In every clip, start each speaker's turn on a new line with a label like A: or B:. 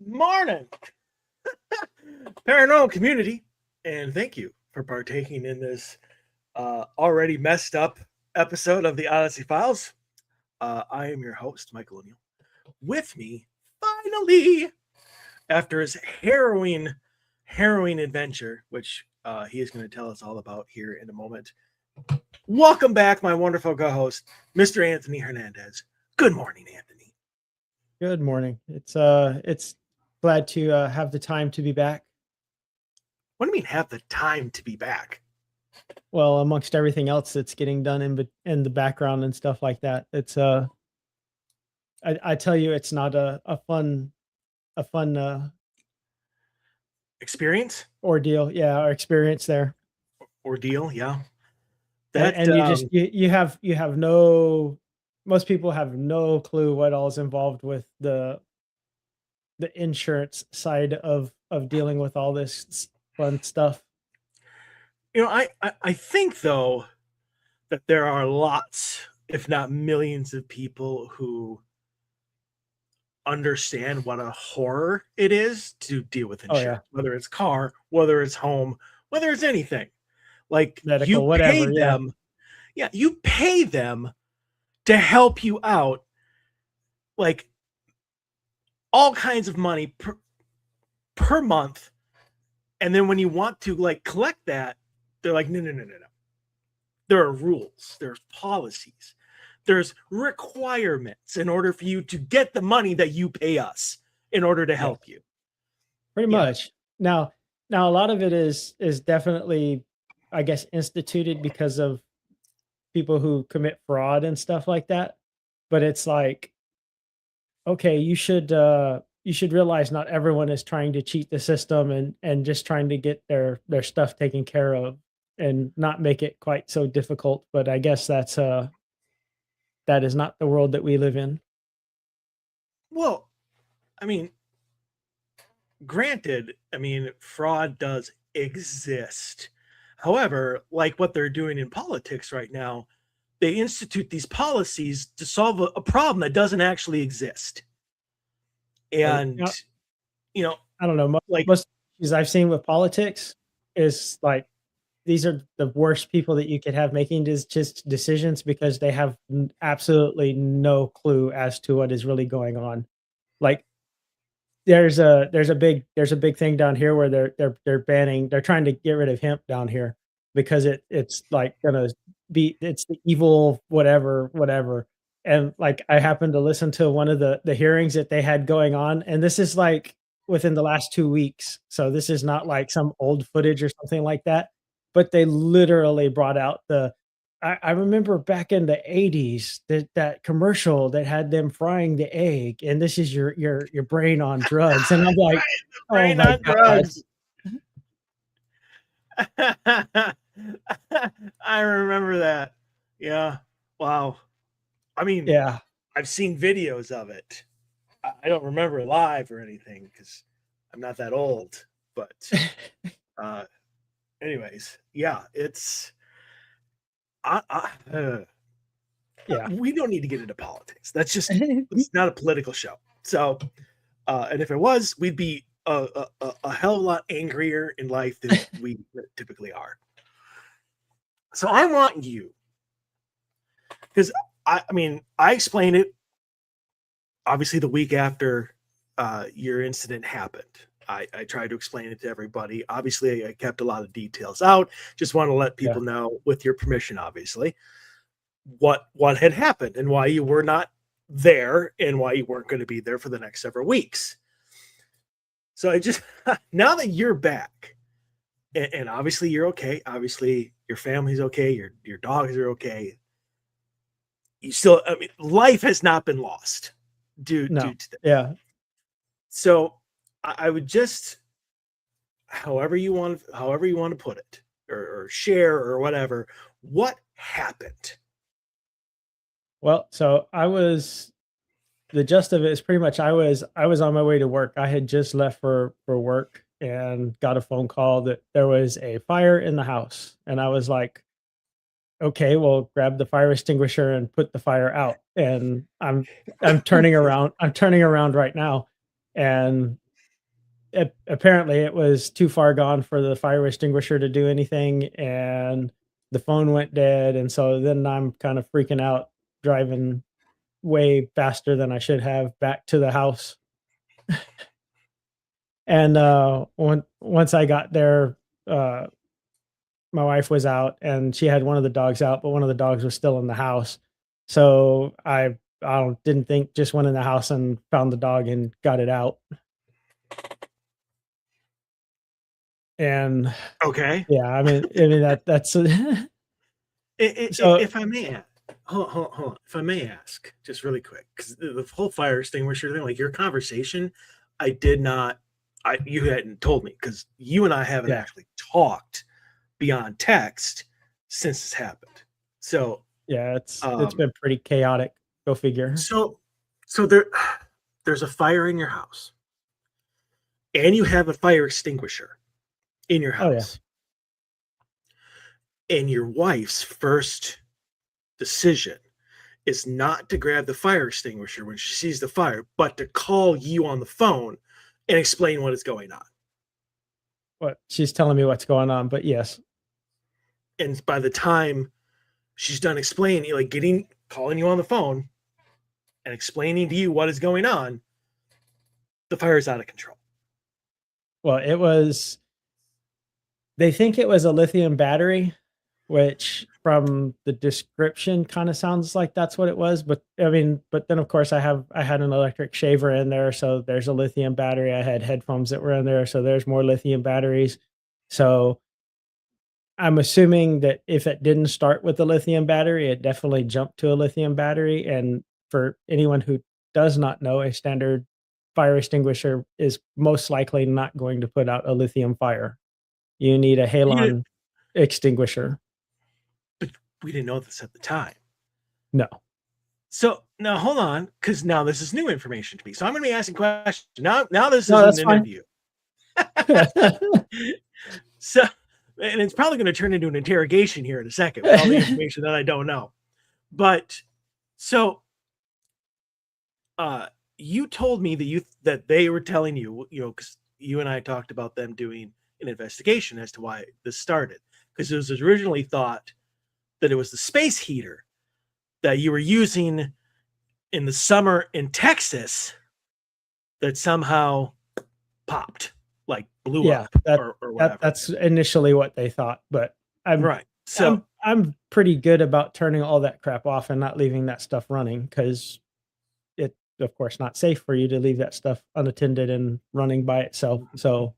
A: Morning, paranormal community, and thank you for partaking in this already messed up episode of the Odyssey Files. I am your host, Michael O'Neill. With me, finally, after his harrowing adventure, which he is going to tell us all about here in a moment. Welcome back, my wonderful co-host, Mr. Anthony Hernandez. Good morning, Anthony.
B: Good morning. It's glad to have the time to be back.
A: What do you mean have the time to be back?
B: Well, amongst everything else that's getting done in the background and stuff like that, it's I tell you, it's not a fun
A: Experience?
B: ordeal. Yeah, or experience there.
A: Ordeal, yeah.
B: And you just you have no, most people have no clue what all is involved with the insurance side of dealing with all this fun stuff.
A: I think though that there are lots, if not millions, of people who understand what a horror it is to deal with
B: Oh yeah,
A: insurance, whether it's car, whether it's home, whether it's anything. Like you
B: medical,
A: pay
B: whatever. Yeah,
A: them, yeah, you pay them to help you out, like all kinds of money per month, and then when you want to like collect that, they're like, no, no, no, no, no. There are rules, there's policies, there's requirements in order for you to get the money that you pay us in order to
B: yeah,
A: help you.
B: pretty
A: Yeah.
B: much. Now a lot of it is definitely, I guess, instituted because of people who commit fraud and stuff like that. But it's like, okay, you should realize not everyone is trying to cheat the system and just trying to get their stuff taken care of and not make it quite so difficult. But I guess that is not the world that we live in.
A: Well, I mean, granted, fraud does exist. However, like what they're doing in politics right now, they institute these policies to solve a problem that doesn't actually exist.
B: Right.
A: And,
B: Now,
A: you know,
B: I don't know.
A: like,
B: Most issues I've seen with politics is like these are the worst people that you could have making just decisions because they have absolutely no clue as to what is really going on. Like there's a big thing down here where they're trying to get rid of hemp down here because it's like gonna be it's the evil whatever. And like I happened to listen to one of the hearings that they had going on, and this is like within the last 2 weeks. So this is not like some old footage or something like that. But they literally brought out I remember back in the 80s that commercial that had them frying the egg, and this is your brain on drugs, and I'm like, "Oh
A: brain
B: my
A: on
B: god."
A: drugs. I remember that. Yeah. Wow. I mean,
B: Yeah.
A: I've seen videos of it. I don't remember live or anything because I'm not that old. But, uh, anyways, yeah, it's. I,
B: Yeah.
A: we don't need to get into politics. It's not a political show. So, and if it was, we'd be a hell of a lot angrier in life than we typically are. So I want you, because I explained it obviously the week after your incident happened. I tried to explain it to everybody. Obviously, I kept a lot of details out. Just want to let
B: Yeah.
A: people know, with your permission, obviously, what had happened and why you were not there and why you weren't going to be there for the next several weeks. So I just now that you're back, and obviously you're okay. Obviously your family's okay. Your dogs are okay. You still, life has not been lost due
B: No.
A: to that.
B: Yeah.
A: So I would just, however you want to put it, or share or whatever, what happened.
B: Well, so the gist of it is pretty much I was on my way to work. I had just left for work and got a phone call that there was a fire in the house, and I was like, okay, well, grab the fire extinguisher and put the fire out. And I'm turning around right now, and apparently it was too far gone for the fire extinguisher to do anything, and the phone went dead, and so then I'm kind of freaking out, driving way faster than I should have back to the house. And once I got there, uh, my wife was out and she had one of the dogs out, but one of the dogs was still in the house. So didn't think, just went in the house and found the dog and got it out. And
A: Okay.
B: yeah, I mean that's so
A: If I may ask, hold on. If I may ask, just really quick, because the whole fire extinguisher thing, like your conversation, I did not, you hadn't told me because you and I haven't
B: yeah,
A: actually talked beyond text since this happened. So,
B: yeah, it's
A: um,
B: been pretty chaotic. Go figure.
A: so, there's a fire in your house, and you have a fire extinguisher in your
B: Oh yeah.
A: house, and your wife's first decision is not to grab the fire extinguisher when she sees the fire, but to call you on the phone and explain what is going on.
B: What, she's telling me what's going on, but yes.
A: And by the time she's done explaining, like calling you on the phone and explaining to you what is going on, the fire is out of control.
B: Well, they think it was a lithium battery, which from the description kind of sounds like that's what it was. But I mean, but then of course I had an electric shaver in there, so there's a lithium battery. I had headphones that were in there, so there's more lithium batteries. So I'm assuming that if it didn't start with a lithium battery, it definitely jumped to a lithium battery. And for anyone who does not know, a standard fire extinguisher is most likely not going to put out a lithium fire. You need a
A: You
B: halon extinguisher.
A: But we didn't know this at the time.
B: No.
A: So now hold on, because now this is new information to me. So I'm going to be asking questions. Now this
B: No,
A: isn't
B: that's
A: an
B: fine.
A: interview. So, and it's probably going to turn into an interrogation here in a second with all the information that I don't know. But so, you told me that they were telling you, because you and I talked about them doing an investigation as to why this started, because it was originally thought that it was the space heater that you were using in the summer in Texas that somehow popped, like blew
B: Yeah,
A: up or whatever.
B: that's initially what they thought, but I'm
A: Right. So
B: I'm pretty good about turning all that crap off and not leaving that stuff running, because it's of course not safe for you to leave that stuff unattended and running by itself. So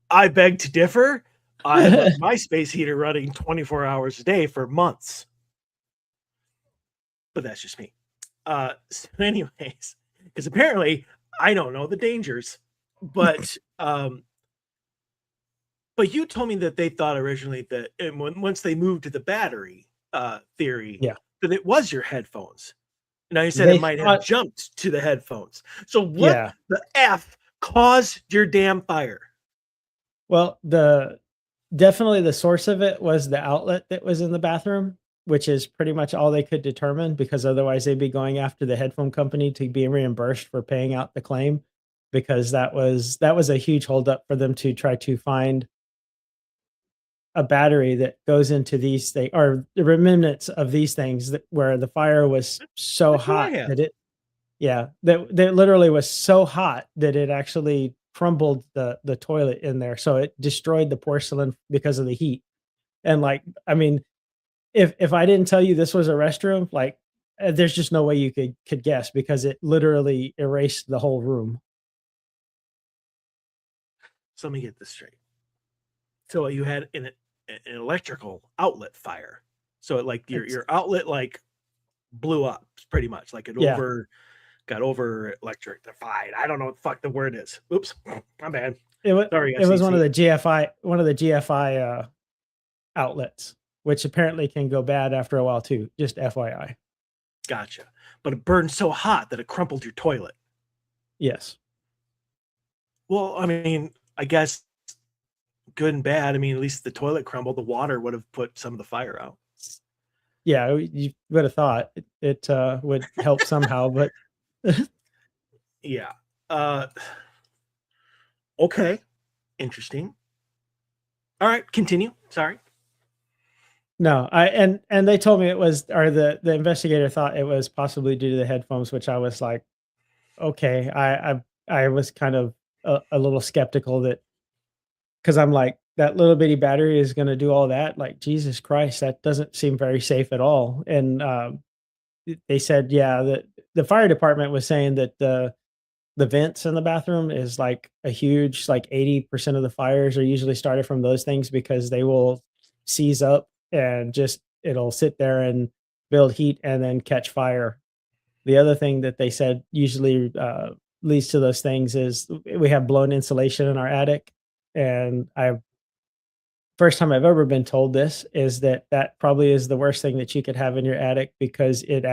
A: I beg to differ. I have left my space heater running 24 hours a day for months. But that's just me. So anyways, because apparently I don't know the dangers, but you told me that they thought originally that, and once they moved to the battery theory,
B: yeah,
A: that it was your headphones. Now you said it
B: they
A: might have
B: thought,
A: jumped to the headphones. So what
B: yeah.
A: the F caused your damn fire?
B: Well, definitely the source of it was the outlet that was in the bathroom, which is pretty much all they could determine, because otherwise they'd be going after the headphone company to be reimbursed for paying out the claim, because that was a huge holdup for them to try to find a battery that goes into these things, or the remnants of these things, that where the fire was so
A: What do I
B: hot
A: have?
B: that it yeah, that literally was so hot that it actually crumbled the toilet in there, so it destroyed the porcelain because of the heat. And, like, I mean, if I didn't tell you this was a restroom, like, there's just no way you could guess, because it literally erased the whole room.
A: So let me get this straight. So you had an electrical outlet fire. So it, like
B: It's
A: your outlet like blew up pretty much, like it
B: yeah,
A: got over electrified. I don't know what the fuck the word is. Oops, my bad. Sorry,
B: it was one of
A: FCC.
B: the GFI, outlets, which apparently can go bad after a while too, just FYI.
A: Gotcha. But it burned so hot that it crumpled your toilet.
B: Yes.
A: Well, I mean, I guess good and bad. I mean, at least the toilet crumbled. The water would have put some of the fire out.
B: Yeah, you would have thought it would help somehow, but
A: Yeah. Uh, Okay. Interesting. All right, continue. Sorry.
B: No, and they told me it was, or the investigator thought it was possibly due to the headphones, which I was like, okay. I was kind of a little skeptical that, because I'm like, that little bitty battery is going to do all that. Like, Jesus Christ, that doesn't seem very safe at all. And they said, yeah, the fire department was saying that the vents in the bathroom is like a huge, like 80% of the fires are usually started from those things, because they will seize up and just, it'll sit there and build heat and then catch fire. The other thing that they said usually leads to those things is we have blown insulation in our attic. And I first time I've ever been told this is that that probably is the worst thing that you could have in your attic, because it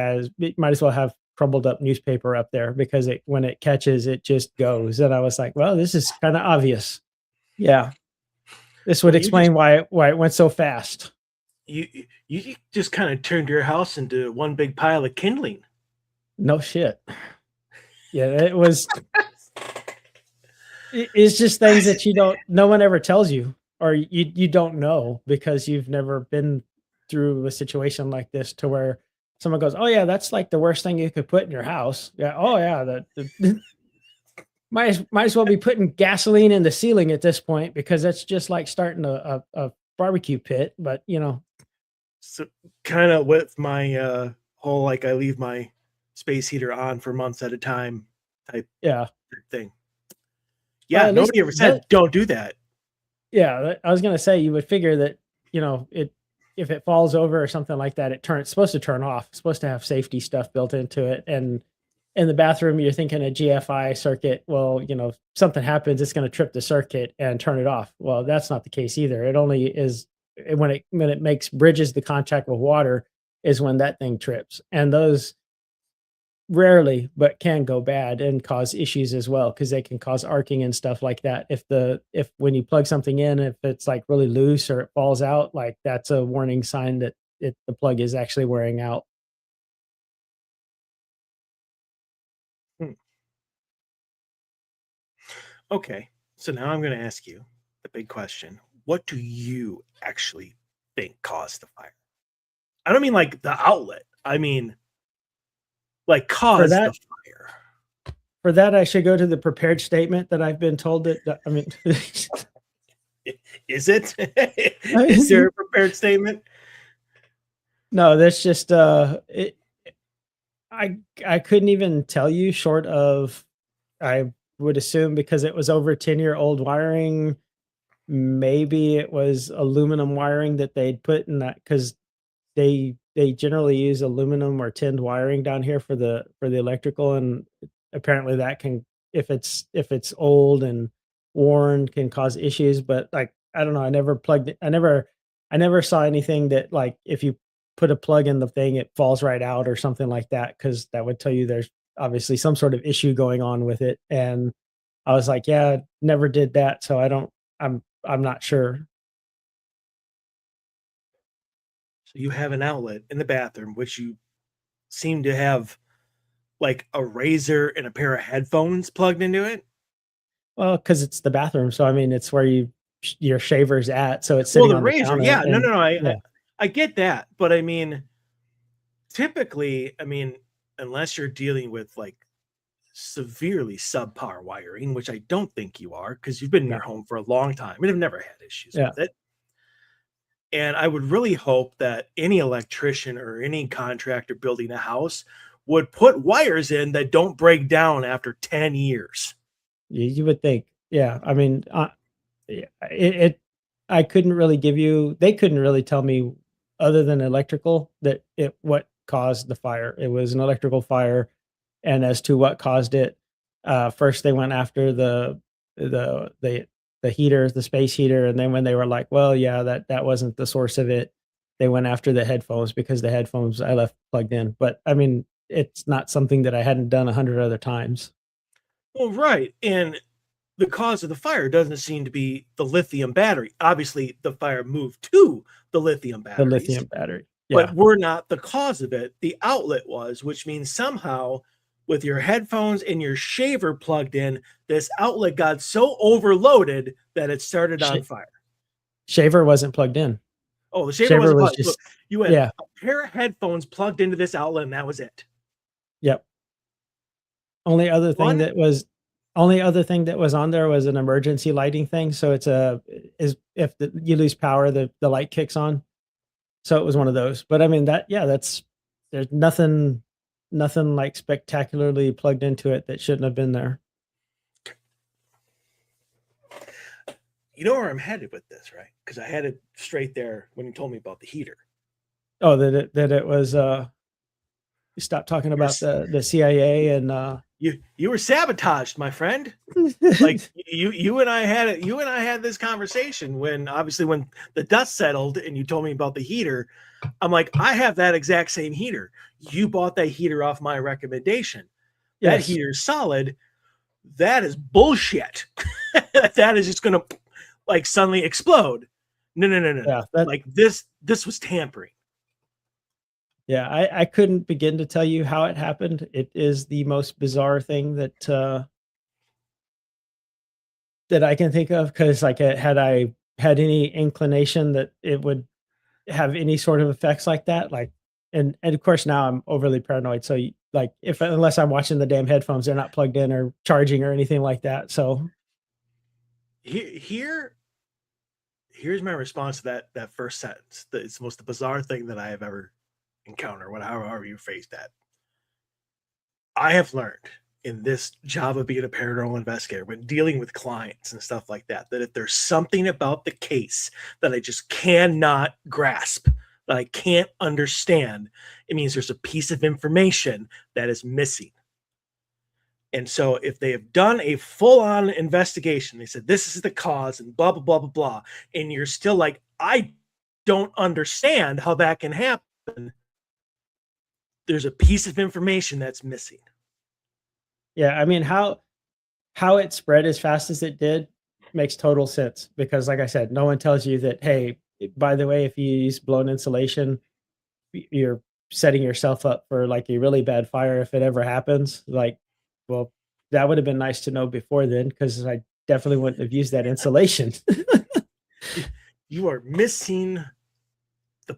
B: might as well have crumbled up newspaper up there, because it, when it catches, it just goes. And I was like, well, this is kind of obvious. Yeah. This would
A: Well, you just
B: explain why it went so fast.
A: you just kind of turned your house into one big pile of kindling.
B: No shit. Yeah, it was it's just things that you don't, no one ever tells you, or you don't know, because you've never been through a situation like this, to where someone goes, "Oh yeah, that's like the worst thing you could put in your house." Yeah. Oh yeah, might as well be putting gasoline in the ceiling at this point, because that's just like starting a barbecue pit. But
A: So kind of with my whole like I leave my space heater on for months at a time type
B: yeah.
A: thing.
B: Well,
A: Yeah,
B: at least
A: nobody ever
B: that,
A: said don't do that.
B: yeah, I was gonna say, you would figure that, it, if it falls over or something like that, it's supposed to turn off. It's supposed to have safety stuff built into it. And in the bathroom, you're thinking a GFI circuit. Well, something happens, it's gonna trip the circuit and turn it off. Well, that's not the case either. It only is when it makes bridges the contact with water, is when that thing trips. And those rarely, but can go bad and cause issues as well, because they can cause arcing and stuff like that. If when you plug something in, if it's like really loose or it falls out, like that's a warning sign that the plug is actually wearing out.
A: Hmm. Okay, so now I'm going to ask you the big question: what do you actually think caused the fire? I don't mean like the outlet. I mean like
B: For
A: caused the
B: that,
A: fire.
B: I should go to the prepared statement that I've been told that I mean,
A: Is it? Is there a prepared statement?
B: no, that's just I couldn't even tell you, short of, I would assume, because it was over 10-year-old wiring. Maybe it was aluminum wiring that they'd put in that, because they generally use aluminum or tinned wiring down here for the electrical. And apparently that can, if it's old and worn, can cause issues. But like, I don't know, I never saw anything that, like, if you put a plug in the thing, it falls right out or something like that, because that would tell you there's obviously some sort of issue going on with it. And I was like, yeah, never did that, so I don't, I'm not sure.
A: So you have an outlet in the bathroom, which you seem to have like a razor and a pair of headphones plugged into it.
B: Well, because it's the bathroom, so I mean, it's where your shaver's at, so it's
A: Well,
B: sitting
A: the
B: on the
A: razor,
B: counter.
A: yeah, no,
B: And
A: no, no,
B: yeah,
A: I get that, but I mean, typically, I mean, unless you're dealing with like severely subpar wiring, which I don't think you are, because you've been in
B: no,
A: your home for a long time and have never had issues
B: yeah.
A: with it. And I would really hope that any electrician or any contractor building a house would put wires in that don't break down after 10 years.
B: You would think. Yeah, I mean, yeah, I couldn't really give you, they couldn't really tell me, other than electrical, that it what caused the fire. It was an electrical fire. And as to what caused it, first they went after the the the heater, the space heater. And then when they were like, "Well, yeah, that wasn't the source of it," they went after the headphones, because the headphones I left plugged in. But I mean, it's not something that I hadn't done 100 other times.
A: Well, right. And the cause of the fire doesn't seem to be the lithium battery. Obviously, the fire moved to the lithium
B: The
A: batteries,
B: lithium battery.
A: but
B: Yeah.
A: we're not the cause of it. The outlet was, which means somehow with your headphones and your shaver plugged in, this outlet got so overloaded that it started on fire.
B: Shaver wasn't plugged in.
A: Oh, the shaver
B: Shaver
A: wasn't
B: was
A: plugged.
B: just
A: Look, you had
B: yeah.
A: a pair of headphones plugged into this outlet, and that was it.
B: Yep. Only other thing
A: One,
B: that was on there was an emergency lighting thing. So it's if you lose power, the light kicks on. So it was one of those. But I mean there's nothing like spectacularly plugged into it that shouldn't have been there.
A: you know where I'm headed with this, right? Because I had it straight there when you told me about the heater.
B: Oh, that it was you stopped talking about the CIA and
A: you were sabotaged, my friend. Like you and I had this conversation when the dust settled and you told me about the heater. I'm like, I have that exact same heater. You bought that heater off my recommendation. That
B: yes.
A: heater is solid. That is bullshit. That is just gonna like suddenly explode. No.
B: Yeah,
A: Like this was tampering.
B: Yeah, I couldn't begin to tell you how it happened. It is the most bizarre thing that that I can think of, because like had I had any inclination that it would have any sort of effects like that, like and of course now I'm overly paranoid. So like if unless I'm watching the damn headphones, they're not plugged in or charging or anything like that. So
A: here's my response to that first sentence. It's the most bizarre thing that I have ever encountered, however you phrase that. I have learned in this job of being a paranormal investigator, when dealing with clients and stuff like that, that if there's something about the case that I just cannot grasp, that I can't understand, it means there's a piece of information that is missing. And so if they have done a full-on investigation, they said this is the cause and blah blah blah blah blah, and you're still like, I don't understand how that can happen, there's a piece of information that's missing.
B: yeah, I mean how it spread as fast as it did makes total sense, because like I said, no one tells you that, hey, by the way, if you use blown insulation, you're setting yourself up for like a really bad fire if it ever happens. Like, well, that would have been nice to know before then, because I definitely wouldn't have used that insulation.
A: You are missing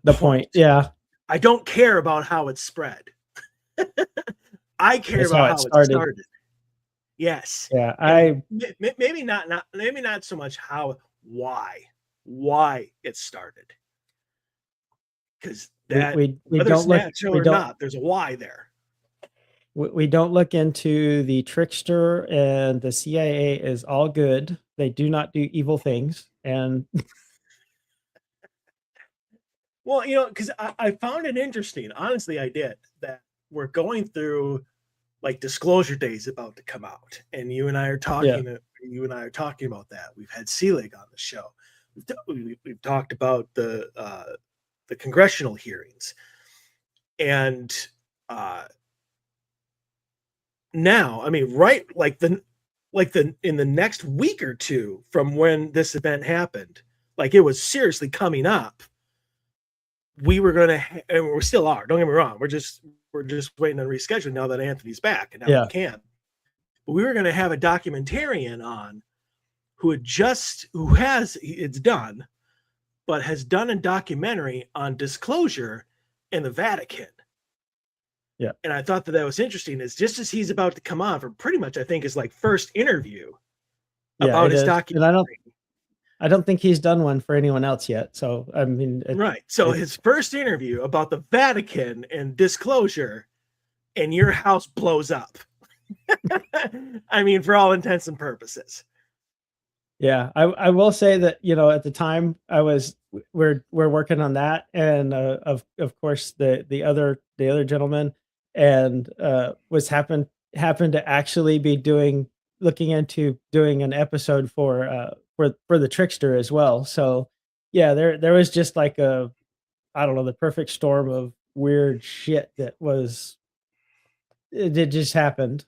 B: The point. Yeah.
A: I don't care about how it spread. I care
B: It's
A: about
B: how it
A: how it
B: started.
A: started. Yes.
B: Yeah.
A: Maybe not so much why it started. Because that
B: we
A: whether
B: don't
A: it's
B: look
A: natural
B: we
A: or
B: don't
A: not, there's a why there.
B: we don't look into the trickster, and the CIA is all good. They do not do evil things. And
A: Well, because I found it interesting. Honestly, I did. That we're going through like disclosure days about to come out, and you and I are
B: yeah,
A: talking. About that. We've had Selig on the show. We've talked about the congressional hearings, and now, I mean, right, like in the next week or two from when this event happened, like it was seriously coming up. We were going to, and we still are. Don't get me wrong. We're just waiting on rescheduling now that Anthony's back, and now
B: yeah,
A: we can. But we were going to have a documentarian on it's done, but has done a documentary on disclosure in the Vatican.
B: yeah.
A: And I thought that was interesting. Is just as he's about to come on for pretty much, I think, his like first interview
B: Yeah,
A: about
B: it
A: his
B: is. And
A: documentary.
B: I don't think he's done one for anyone else yet. So I mean,
A: Right. So his first interview about the Vatican and disclosure, and your house blows up. I mean, for all intents and purposes.
B: yeah, I will say that, at the time we're working on that, and of course the other gentleman and happened to actually be looking into doing an episode for the trickster as well. So yeah, there was just like I don't know, the perfect storm of weird shit it just happened.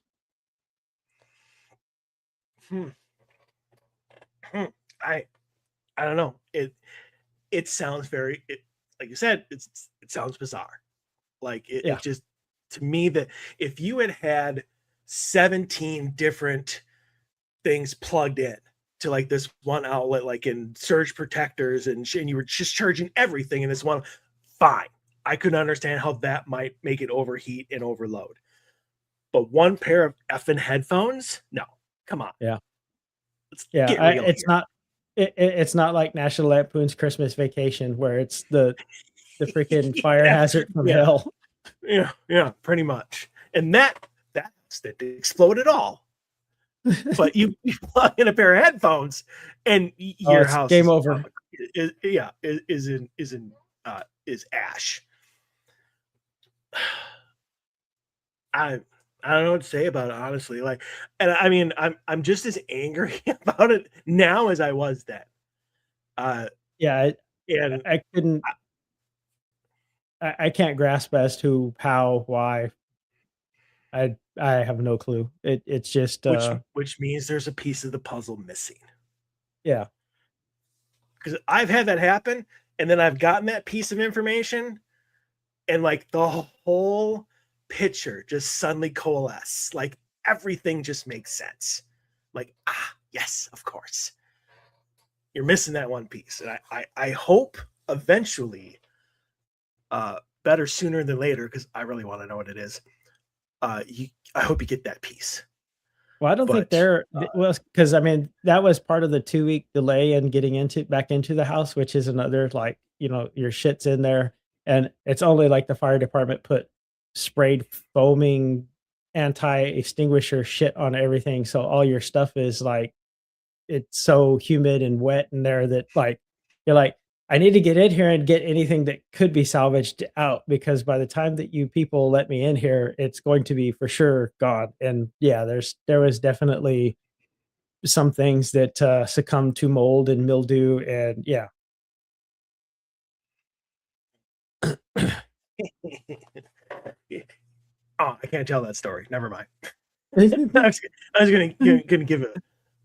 A: Hmm. I don't know. It sounds like you said, it sounds bizarre. Like
B: Yeah.
A: it just, to me, that if you had 17 different things plugged in to like this one outlet, like in surge protectors and shit, and you were just charging everything in this one. Fine. I couldn't understand how that might make it overheat and overload. But one pair of effing headphones? No. Come on.
B: Yeah.
A: Let's
B: Yeah,
A: get real
B: it's
A: here.
B: not it's not like National Lampoon's Christmas Vacation where it's the freaking fire hazard from
A: yeah.
B: hell.
A: Yeah, pretty much. And that exploded all. But you plug in a pair of headphones, and your
B: It's
A: house
B: game over.
A: Is ash. I don't know what to say about it, honestly. Like, and I mean, I'm just as angry about it now as I was then.
B: Yeah,
A: And
B: I couldn't. I can't grasp as to how, why. I have no clue. It's just
A: which means there's a piece of the puzzle missing.
B: yeah.
A: Because I've had that happen, and then I've gotten that piece of information, and like the whole picture just suddenly coalesces. Like everything just makes sense. Like, yes, of course. You're missing that one piece. And I hope eventually, better sooner than later, because I really want to know what it is. I hope you get that piece.
B: Well, I don't think they're well, because I mean that was part of the 2-week delay in getting back into the house, which is another like your shit's in there, and it's only like the fire department put sprayed foaming anti-extinguisher shit on everything, so all your stuff is like it's so humid and wet in there that like you're like I need to get in here and get anything that could be salvaged out because by the time that you people let me in here, it's going to be for sure gone. And yeah, there was definitely some things that succumbed to mold and mildew, and yeah.
A: Oh, I can't tell that story. Never mind. I was gonna give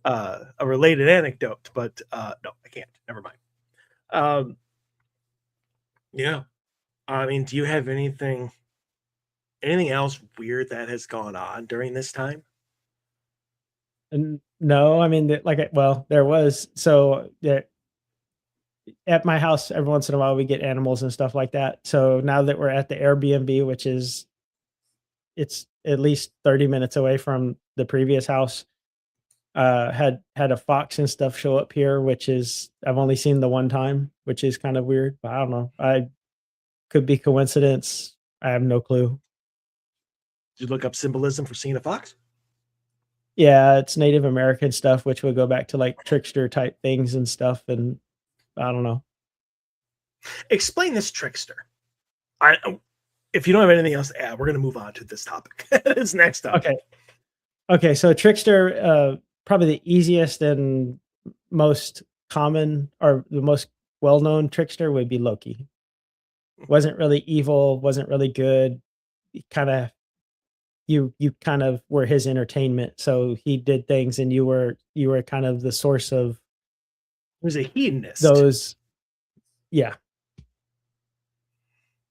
A: a related anecdote, but no, I can't. Never mind. Yeah. I mean, do you have anything else weird that has gone on during this time?
B: And no, I mean, well, there was so yeah, at my house every once in a while we get animals and stuff like that. So now that we're at the Airbnb, which is it's at least 30 minutes away from the previous house, had a fox and stuff show up here, which is I've only seen the one time, which is kind of weird, but I don't know. I could be coincidence. I have no clue.
A: Did you look up symbolism for seeing a fox?
B: Yeah, it's Native American stuff, which would go back to like trickster type things and stuff. And I don't know.
A: Explain this trickster. If you don't have anything else to add, we're going to move on to this topic. This next topic.
B: Okay. Okay. So trickster, probably the easiest and most common or the most well-known trickster would be Loki. Wasn't really evil, wasn't really good. Kind of you kind of were his entertainment. So he did things and you were kind of the source of
A: He was a hedonist.
B: those. Yeah.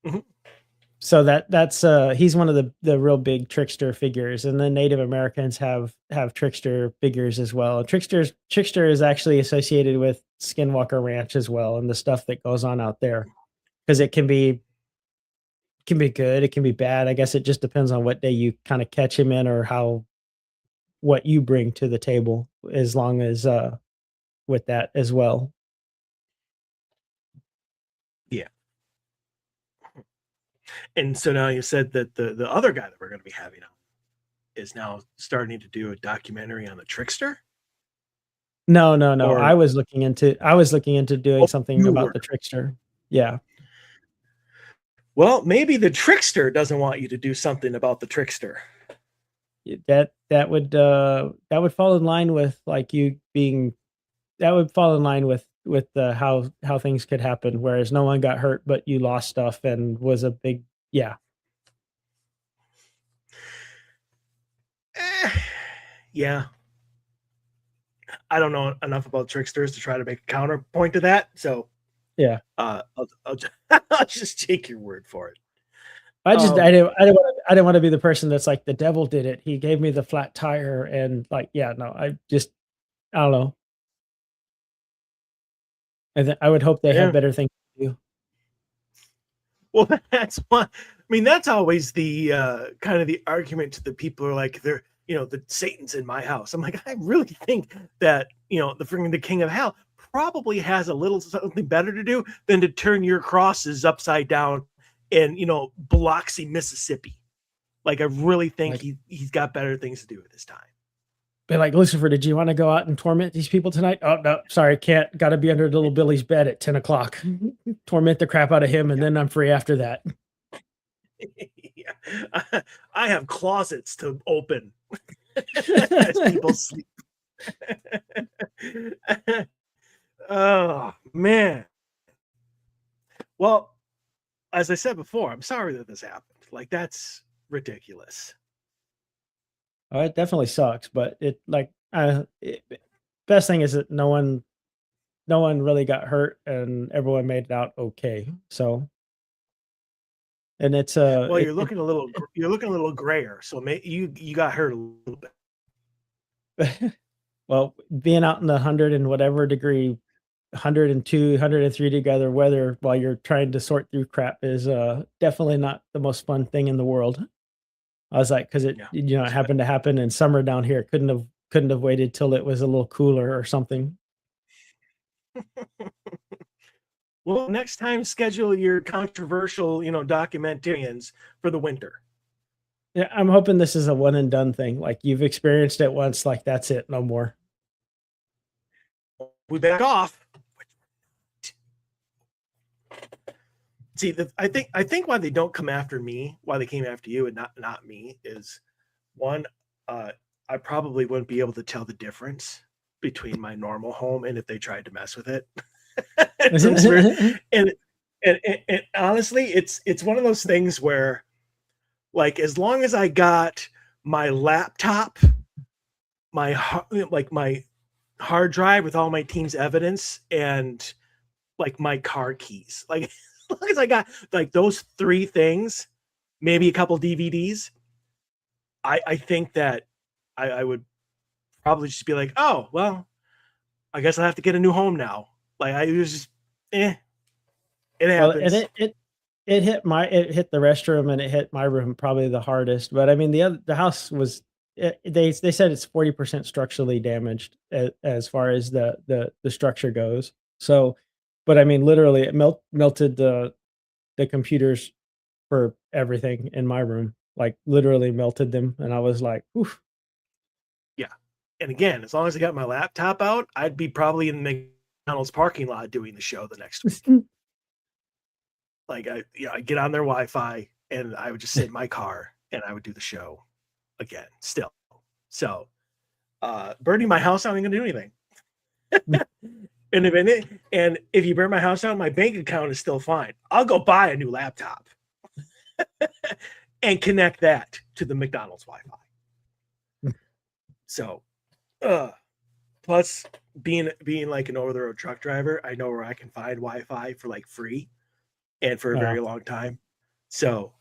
A: Mhm.
B: So that's he's one of the real big trickster figures, and then Native Americans have trickster figures as well. Trickster is actually associated with Skinwalker Ranch as well, and the stuff that goes on out there because it can be good, it can be bad. I guess it just depends on what day you kind of catch him in or how what you bring to the table, as long as with that as well.
A: Yeah. And so now you said that the other guy that we're going to be having on is now starting to do a documentary on the trickster.
B: No.
A: Or
B: I was looking into doing something
A: you
B: about
A: were.
B: the trickster. Yeah.
A: Well, maybe the trickster doesn't want you to do something about the trickster.
B: That would fall in line with like you being that would fall in line with how things could happen, whereas no one got hurt, but you lost stuff and was a big yeah.
A: Yeah. I don't know enough about tricksters to try to make a counterpoint to that. So
B: Yeah.
A: I'll I'll just take your word for it.
B: I just
A: Um,
B: I didn't want to be the person that's like the devil did it. He gave me the flat tire and like yeah no I don't know. I would hope they have
A: yeah.
B: better things to do.
A: Well, that's what I mean. That's always the kind of the argument to the people who are like, they're, the Satan's in my house. I'm like, I really think that, the freaking the king of hell probably has a little something better to do than to turn your crosses upside down in, Biloxi, Mississippi. Like, I really think
B: Like
A: he's got better things to do at this time.
B: be like, Lucifer, did you want to go out and torment these people tonight? Oh no, sorry, can't. Got to be under little Billy's bed at 10 o'clock. Torment the crap out of him, and then I'm free after that.
A: Yeah. I have closets to open as people sleep. Oh man. Well, as I said before, I'm sorry that this happened. Like, that's ridiculous.
B: Oh, it definitely sucks, but best thing is that no one really got hurt, and everyone made it out okay. So, and it's
A: Well, you're looking a little grayer, so you got hurt a little bit.
B: well, being out in the 100 and whatever degree, 102, 103 together weather while you're trying to sort through crap is definitely not the most fun thing in the world. I was like, because
A: Yeah.
B: it happened to happen in summer down here. Couldn't have waited till it was a little cooler or something.
A: Well, next time schedule your controversial, documentarians for the winter.
B: Yeah, I'm hoping this is a one and done thing. Like you've experienced it once, like that's it, no more.
A: We back off. See, I think why they don't come after me, why they came after you and not me, is one, I probably wouldn't be able to tell the difference between my normal home and if they tried to mess with it. and, and honestly, it's one of those things where, like, as long as I got my laptop, my hard drive with all my team's evidence, and like my car keys, like as long as I got like those three things, maybe a couple DVDs, I think that I would probably just be like, oh well, I guess I have to get a new home now. Like, I was just, it
B: Well, and
A: happens.
B: it hit the restroom and it hit my room probably the hardest. But I mean, the house was they said it's 40% structurally damaged as far as the structure goes. So, but I mean, literally, it melted the computers for everything in my room, like literally melted them, and I was like, oof.
A: Yeah. And again, as long as I got my laptop out, I'd be probably in the McDonald's parking lot doing the show the next week. Like, I get on their Wi-Fi and I would just sit in my car and I would do the show again still. So, burning my house out ain't gonna do anything. And if you burn my house out, my bank account is still fine. I'll go buy a new laptop and connect that to the McDonald's Wi-Fi. So, plus being like an over the road truck driver, I know where I can find Wi-Fi for like free and for a very long time. So,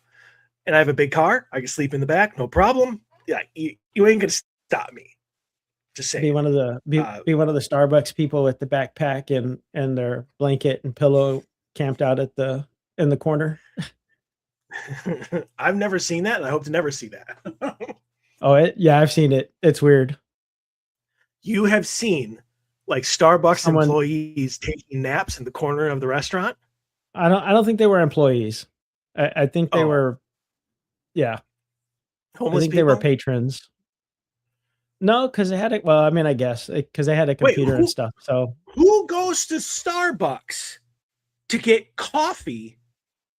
A: and I have a big car. I can sleep in the back, no problem. Yeah, you ain't gonna stop me. Just saying.
B: Be one of the be one of the Starbucks people with the backpack and their blanket and pillow camped out in the corner.
A: I've never seen that, and I hope to never see that.
B: Oh, yeah, I've seen it. It's weird.
A: You have seen like Starbucks
B: Someone
A: employees taking naps in the corner of the restaurant?
B: I don't think they were employees. I think they
A: Oh,
B: were yeah. I
A: homeless
B: think they were
A: people?
B: patrons. No, because they had it. Well, I mean, I guess because they had a
A: Wait,
B: computer and stuff. So
A: who goes to Starbucks to get coffee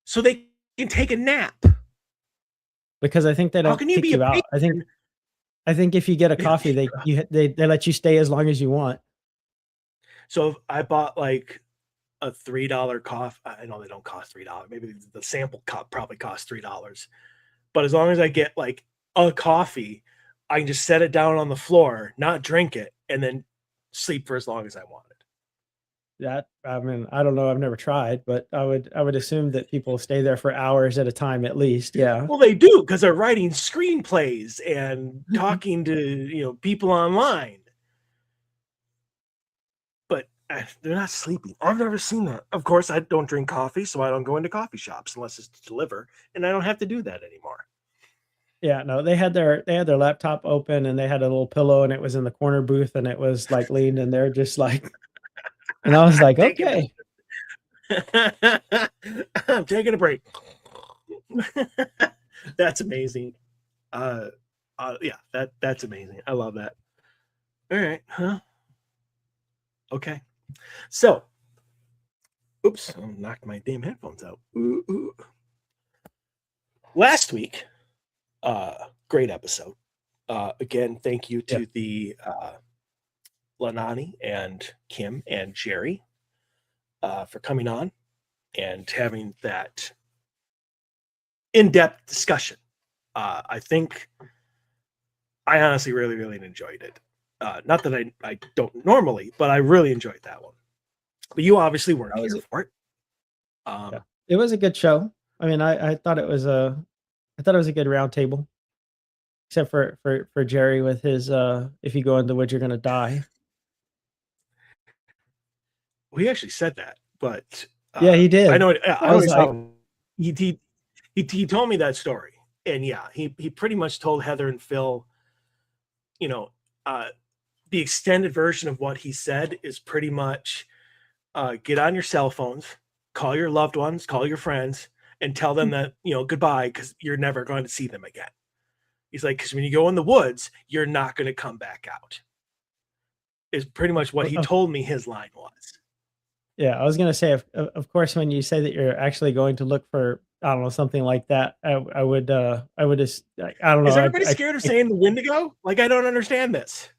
A: so they can take a nap?
B: because I think they
A: How
B: don't
A: can you
B: kick
A: be a
B: you out.
A: patron?
B: I think if you get a coffee, they let you stay as long as you want.
A: So if I bought like a $3 coffee, I know they don't cost $3. Maybe the sample cup probably costs $3. But as long as I get like a coffee, I can just set it down on the floor, not drink it, and then sleep for as long as I wanted.
B: That I mean, I don't know, I've never tried, but I would assume that people stay there for hours at a time at least, yeah.
A: Well, they do because they're writing screenplays and talking to people online. But they're not sleeping. I've never seen that. Of course, I don't drink coffee, so I don't go into coffee shops unless it's to deliver, and I don't have to do that anymore.
B: Yeah, no, they had their laptop open, and they had a little pillow, and it was in the corner booth, and it was, like, leaned in there just like and I was like,
A: Taking
B: "Okay."
A: I'm taking a break. That's amazing. Uh, yeah, that's amazing. I love that. All right, huh? Okay. So, oops, I knocked my damn headphones out. Ooh, ooh. Last week, great episode. Again, thank you
B: Yeah.
A: to the Lanani and Kim and Jerry for coming on and having that in-depth discussion. I think I honestly really, really enjoyed it. Not that I don't normally, but I really enjoyed that one. But you obviously weren't
B: That was
A: here
B: it.
A: for it.
B: Yeah. It was a good show. I mean, I thought it was a good round table, except for Jerry with his, "If you go in the woods, you're gonna die."
A: We actually said that, but
B: Yeah, he
A: I
B: did.
A: know
B: I
A: I
B: was
A: always
B: like,
A: thought he told me that story, and yeah, he pretty much told Heather and Phil, you know, uh, the extended version of what he said is pretty much get on your cell phones, call your loved ones, call your friends, and tell them that goodbye because you're never going to see them again. He's like, because when you go in the woods, you're not going to come back out. Is pretty much what he
B: of
A: told me his line was.
B: Yeah, I was gonna say, of course, when you say that you're actually going to look for, I don't know, something like that, I would just, I don't know,
A: Is everybody scared of saying the Wendigo? Like, I don't understand this.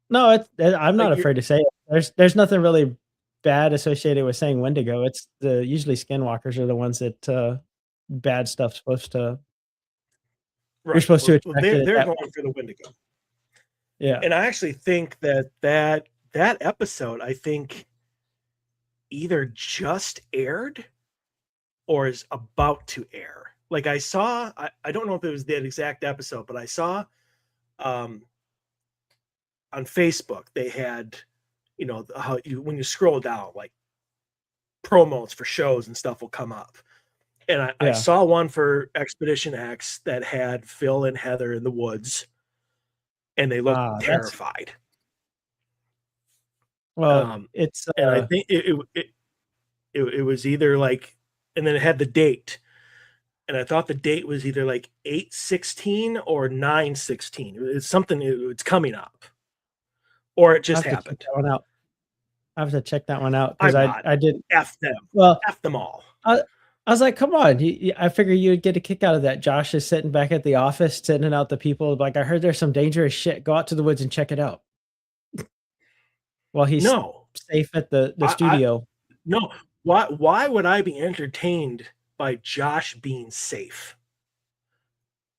B: no, I'm
A: Like,
B: not afraid to say it. There's nothing really bad associated with saying Wendigo. It's usually skinwalkers are the ones that, bad stuff's supposed to you're
A: right.
B: supposed to
A: Well,
B: attract it
A: they're
B: that
A: going
B: way.
A: for the Wendigo,
B: Yeah.
A: and I actually think that episode, I think either just aired or is about to air. Like I don't know if it was that exact episode, but I saw um, on Facebook they had, how when you scroll down, like promos for shows and stuff will come up. And I
B: Yeah.
A: saw one for Expedition X that had Phil and Heather in the woods, and they looked
B: That's
A: terrified.
B: well, it's,
A: And I think it was either like, and then it had the date, and I thought the date was either like 8/16 or 9/16. It's something. It's coming up, or it
B: I
A: just
B: have to check
A: happened.
B: that one out. I have to check that one out because
A: I'm
B: I
A: not.
B: I did
A: F them.
B: well
A: F them all.
B: I I was like, "Come on, I figure you'd get a kick out of that." Josh is sitting back at the office, sending out the people, like, "I heard there's some dangerous shit. Go out to the woods and check it out." While he's
A: No,
B: safe at the
A: I
B: studio.
A: no. Why would I be entertained by Josh being safe?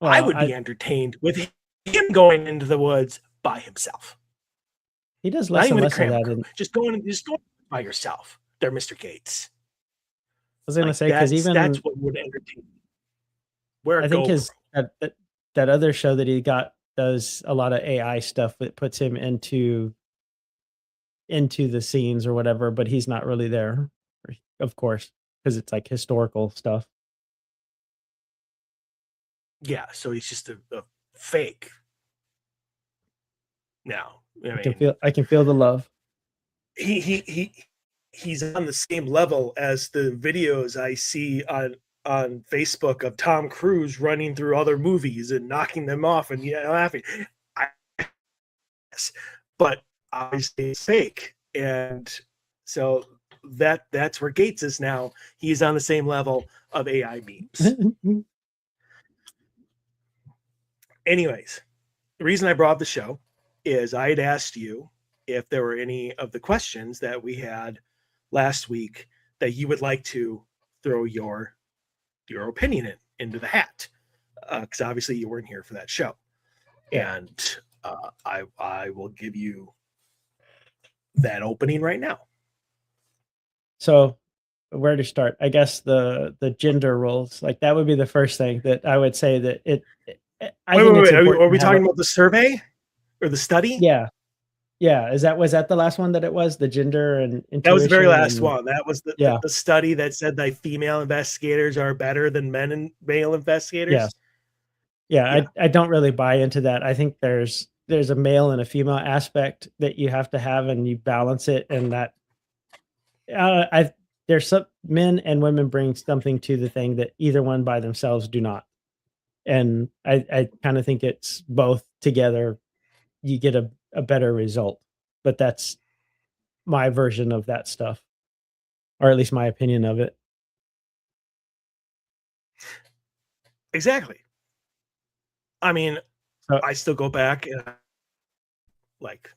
A: I
B: Well,
A: would be entertained with him going into the woods by himself.
B: he does
A: Not
B: less
A: even
B: and
A: with a
B: less of
A: camera
B: that,
A: crew.
B: and
A: Just going by yourself. There, Mr. Gates.
B: I was gonna
A: Like
B: say because
A: that's
B: even
A: what would entertain me. Wear a
B: I think
A: GoPro.
B: his that other show that he got does a lot of AI stuff that puts him into the scenes or whatever, but he's not really there, of course, because it's, like, historical stuff.
A: Yeah, so he's just a fake now. I
B: I can
A: mean,
B: feel I can feel the love.
A: he he he he's on the same level as the videos I see on Facebook of Tom Cruise running through other movies and knocking them off and laughing. I guess, but obviously it's fake, and so that's where Gates is now. He's on the same level of AI memes. Anyways, the reason I brought up the show is I had asked you if there were any of the questions that we had last week that you would like to throw your opinion into the hat, because obviously you weren't here for that show,
B: Yeah.
A: and I will give you that opening right now.
B: So where to start? I guess the gender roles, like that would be the first thing that I would say that I
A: Wait,
B: think
A: wait,
B: it's
A: wait. Are
B: important to
A: we
B: have a
A: talking about the survey or the study?
B: yeah. Yeah, was that the last one that it was? The gender and
A: That was the very
B: intuition
A: last
B: and
A: one. That was
B: yeah,
A: the study that said that female investigators are better than men and male
B: yes.
A: investigators.
B: Yeah,
A: Yeah,
B: I don't really buy into that. I think there's a male and a female aspect that you have to have and you balance it and that I there's some men and women bring something to the thing that either one by themselves do not. And I kind of think it's both together you get a better result. But that's my version of that stuff, or at least my opinion of it.
A: exactly. I mean,
B: So
A: I still go back and like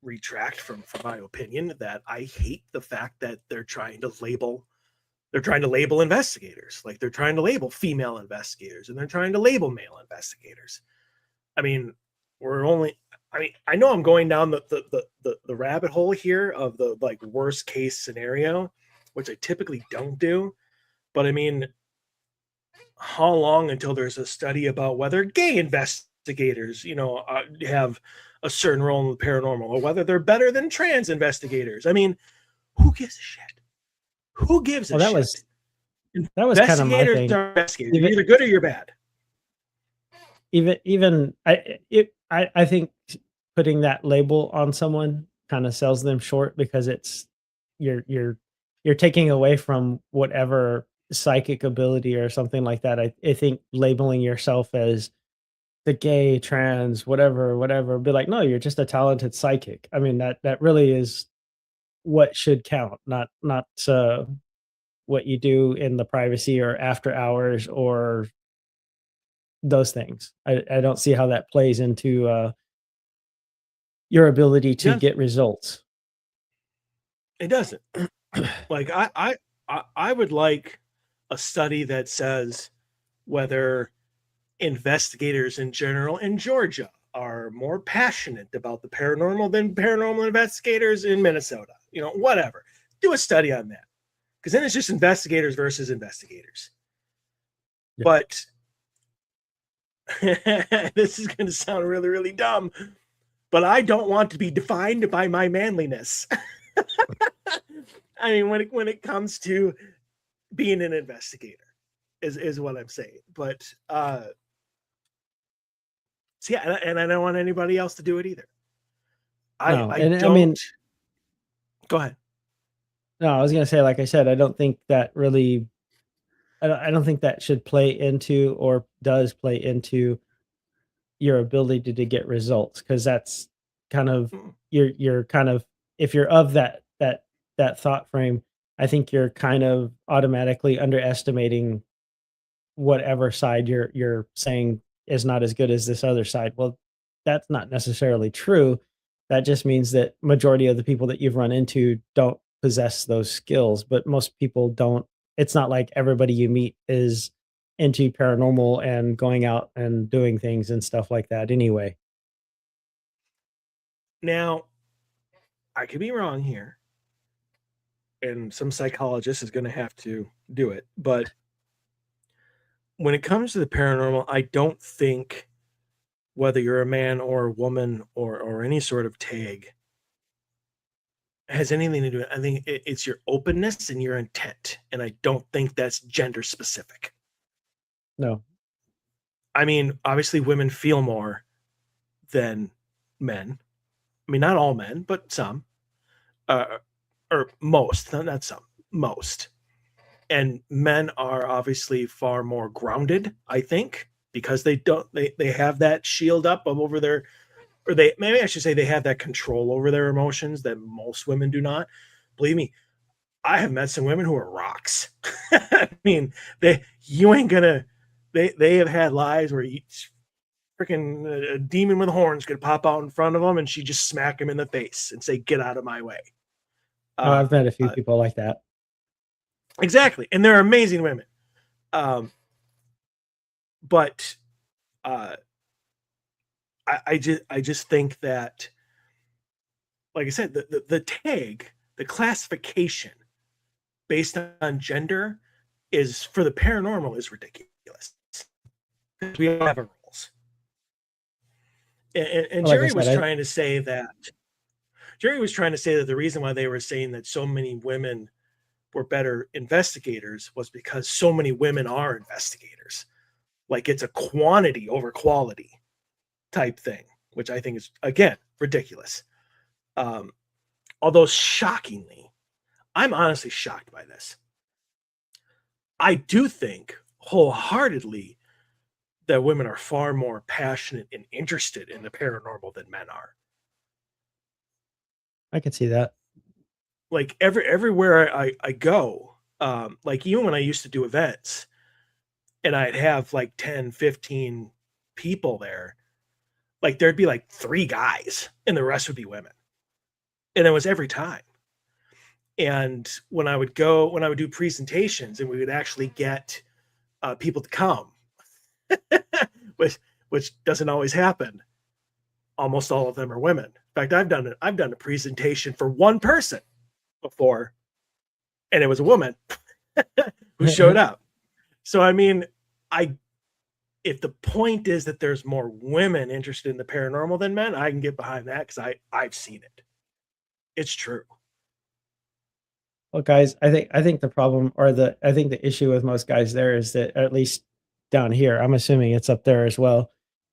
A: retract from my opinion that I hate the fact that they're trying to label investigators. Like they're trying to label female investigators and they're trying to label male investigators. I mean, we're only I mean, I know I'm going down the rabbit hole here of the like worst case scenario, which I typically don't do. But I mean, how long until there's a study about whether gay investigators, have a certain role in the paranormal, or whether they're better than trans investigators? I mean, who gives a shit? Who gives a
B: well
A: shit?
B: that was kind of my
A: Investigators
B: thing.
A: are investigators. You're
B: Even
A: either good or you're bad.
B: even I think putting that label on someone kind of sells them short because it's you're you're you're taking away from whatever psychic ability or something like that. I think labeling yourself as the gay, trans, whatever, be like, no, you're just a talented psychic. I mean, that really is what should count, not what you do in the privacy or after hours or those things. I don't see how that plays into your ability to
A: Yes,
B: get results.
A: it doesn't. Like I would like a study that says whether investigators in general in Georgia are more passionate about the paranormal than paranormal investigators in Minnesota. Whatever. Do a study on that. Because then it's just investigators versus investigators.
B: Yeah.
A: But this is going to sound really, really dumb, but I don't want to be defined by my manliness. I mean, when it comes to being an investigator, is what I'm saying. But so yeah, and I don't want anybody else to do it either.
B: No,
A: I
B: and I
A: don't.
B: mean,
A: Go ahead.
B: no, I was gonna say, like I said, I don't think that really I don't think that should play into or does play into your ability to get results because that's kind of
A: Mm,
B: you're kind of if you're of that thought frame, I think you're kind of automatically underestimating whatever side you're saying is not as good as this other side. Well, that's not necessarily true. That just means that majority of the people that you've run into don't possess those skills, but most people don't. It's not like everybody you meet is into paranormal and going out and doing things and stuff like that anyway.
A: Now, I could be wrong here, and some psychologist is going to have to do it. But when it comes to the paranormal, I don't think whether you're a man or a woman or any sort of tag has anything to do with it. I think it's your openness and your intent, and I don't think that's gender specific.
B: No.
A: I mean, obviously, women feel more than men. I mean, not all men, but some, uh, or most, not some, most. And men are obviously far more grounded, I think, because they have that shield up over their, or they maybe I should say they have that control over their emotions that most women do not. Believe me, I have met some women who are rocks. I mean, they you ain't gonna they have had lives where freaking a demon with horns could pop out in front of them and she just smack him in the face and say, "Get out of my way."
B: Oh,
A: Uh,
B: I've met a few
A: uh,
B: people like that.
A: exactly, and they're amazing women. Um, but uh, I just think that, like I said, the tag, the classification based on gender is for the paranormal is ridiculous. We all have our roles. And
B: Like I
A: Jerry was
B: said,
A: trying to say that the reason why they were saying that so many women were better investigators was because so many women are investigators. Like it's a quantity over quality type thing, which I think is, again, ridiculous. Although shockingly, I'm honestly shocked by this. I do think wholeheartedly that women are far more passionate and interested in the paranormal than men are.
B: I can see that.
A: Like everywhere I go, like even when I used to do events and I'd have like 10, 15 people there, like there'd be like 3 guys and the rest would be women. And it was every time. And when I would do presentations and we would actually get people to come, which doesn't always happen. Almost all of them are women. In fact, I've done a presentation for one person before, and it was a woman who showed up. So I mean, if the point is that there's more women interested in the paranormal than men, I can get behind that because I've seen it. It's true.
B: Well, guys, I think the problem or I think the issue with most guys there is that at least down here, I'm assuming it's up there as well.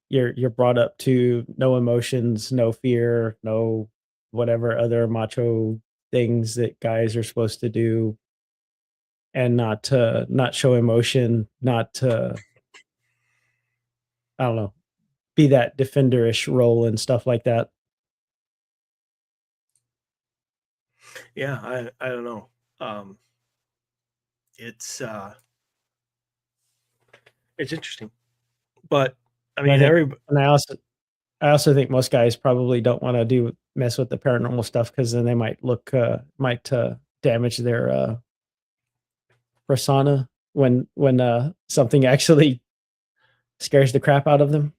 B: You're brought up to no emotions, no fear, no whatever other macho things that guys are supposed to do, and not show emotion, not to I don't know, be that defenderish role and stuff like that.
A: Yeah, I don't know. Um, it's it's interesting, but I
B: And I
A: mean,
B: think, and I also think most guys probably don't want to mess with the paranormal stuff because then they might damage their persona when something actually scares the crap out of them.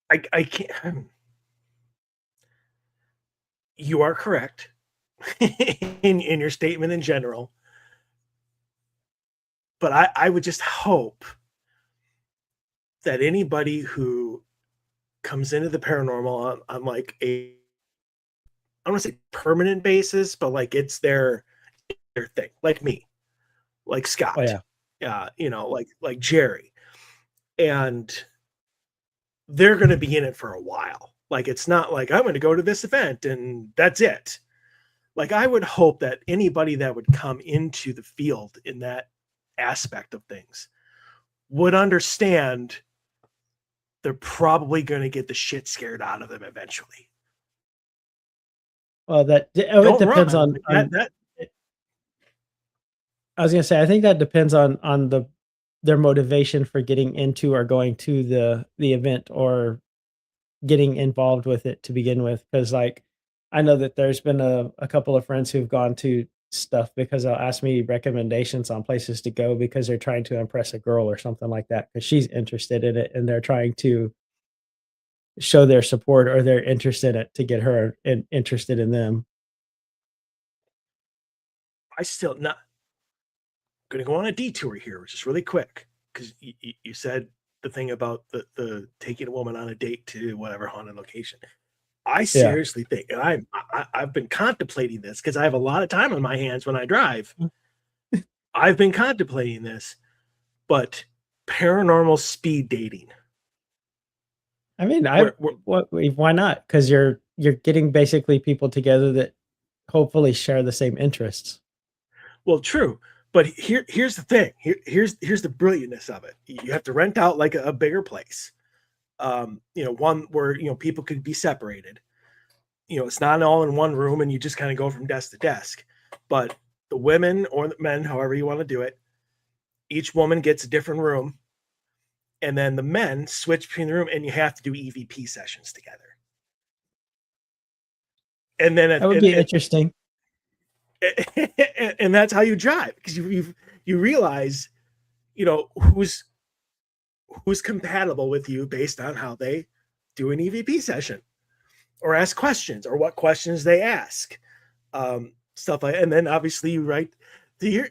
A: I can't. You are correct in your statement in general, but I would just hope that anybody who comes into the paranormal on like I don't want to say permanent basis, but like it's their thing, like me, like
B: Oh
A: Scott,
B: yeah.
A: like Jerry, and they're going to be in it for a while. Like it's not like I'm going to go to this event and that's it. Like I would hope that anybody that would come into the field in that aspect of things would understand they're probably going to get the shit scared out of them eventually.
B: Well, it
A: Don't
B: depends
A: run.
B: on
A: That
B: I was gonna say I think that depends on their motivation for getting into or going to the event or getting involved with it to begin with. Because like I know that there's been a couple of friends who've gone to stuff because they'll ask me recommendations on places to go because they're trying to impress a girl or something like that because she's interested in it and they're trying to show their support or their interest in it to get her interested in them.
A: I still not going to go on a detour here, just really quick, because you said the thing about the taking a woman on a date to whatever haunted location. I
B: Yeah.
A: seriously think, and I've been contemplating this because I have a lot of time on my hands when I drive. I've been contemplating this, but paranormal speed dating.
B: I mean,
A: Where
B: why not? Because you're getting basically people together that hopefully share the same interests.
A: well, true, but here's the thing. Here's the brilliantness of it. You have to rent out like a bigger place. One where people could be separated. It's not all in one room and you just kind of go from desk to desk. But the women or the men, however you want to do it, each woman gets a different room. And then the men switch between the room and you have to do EVP sessions together. And then
B: That would be interesting.
A: and that's how you drive because you realize, who's compatible with you based on how they do an EVP session. or ask questions, or what questions they ask, stuff like. And then obviously you write. Here,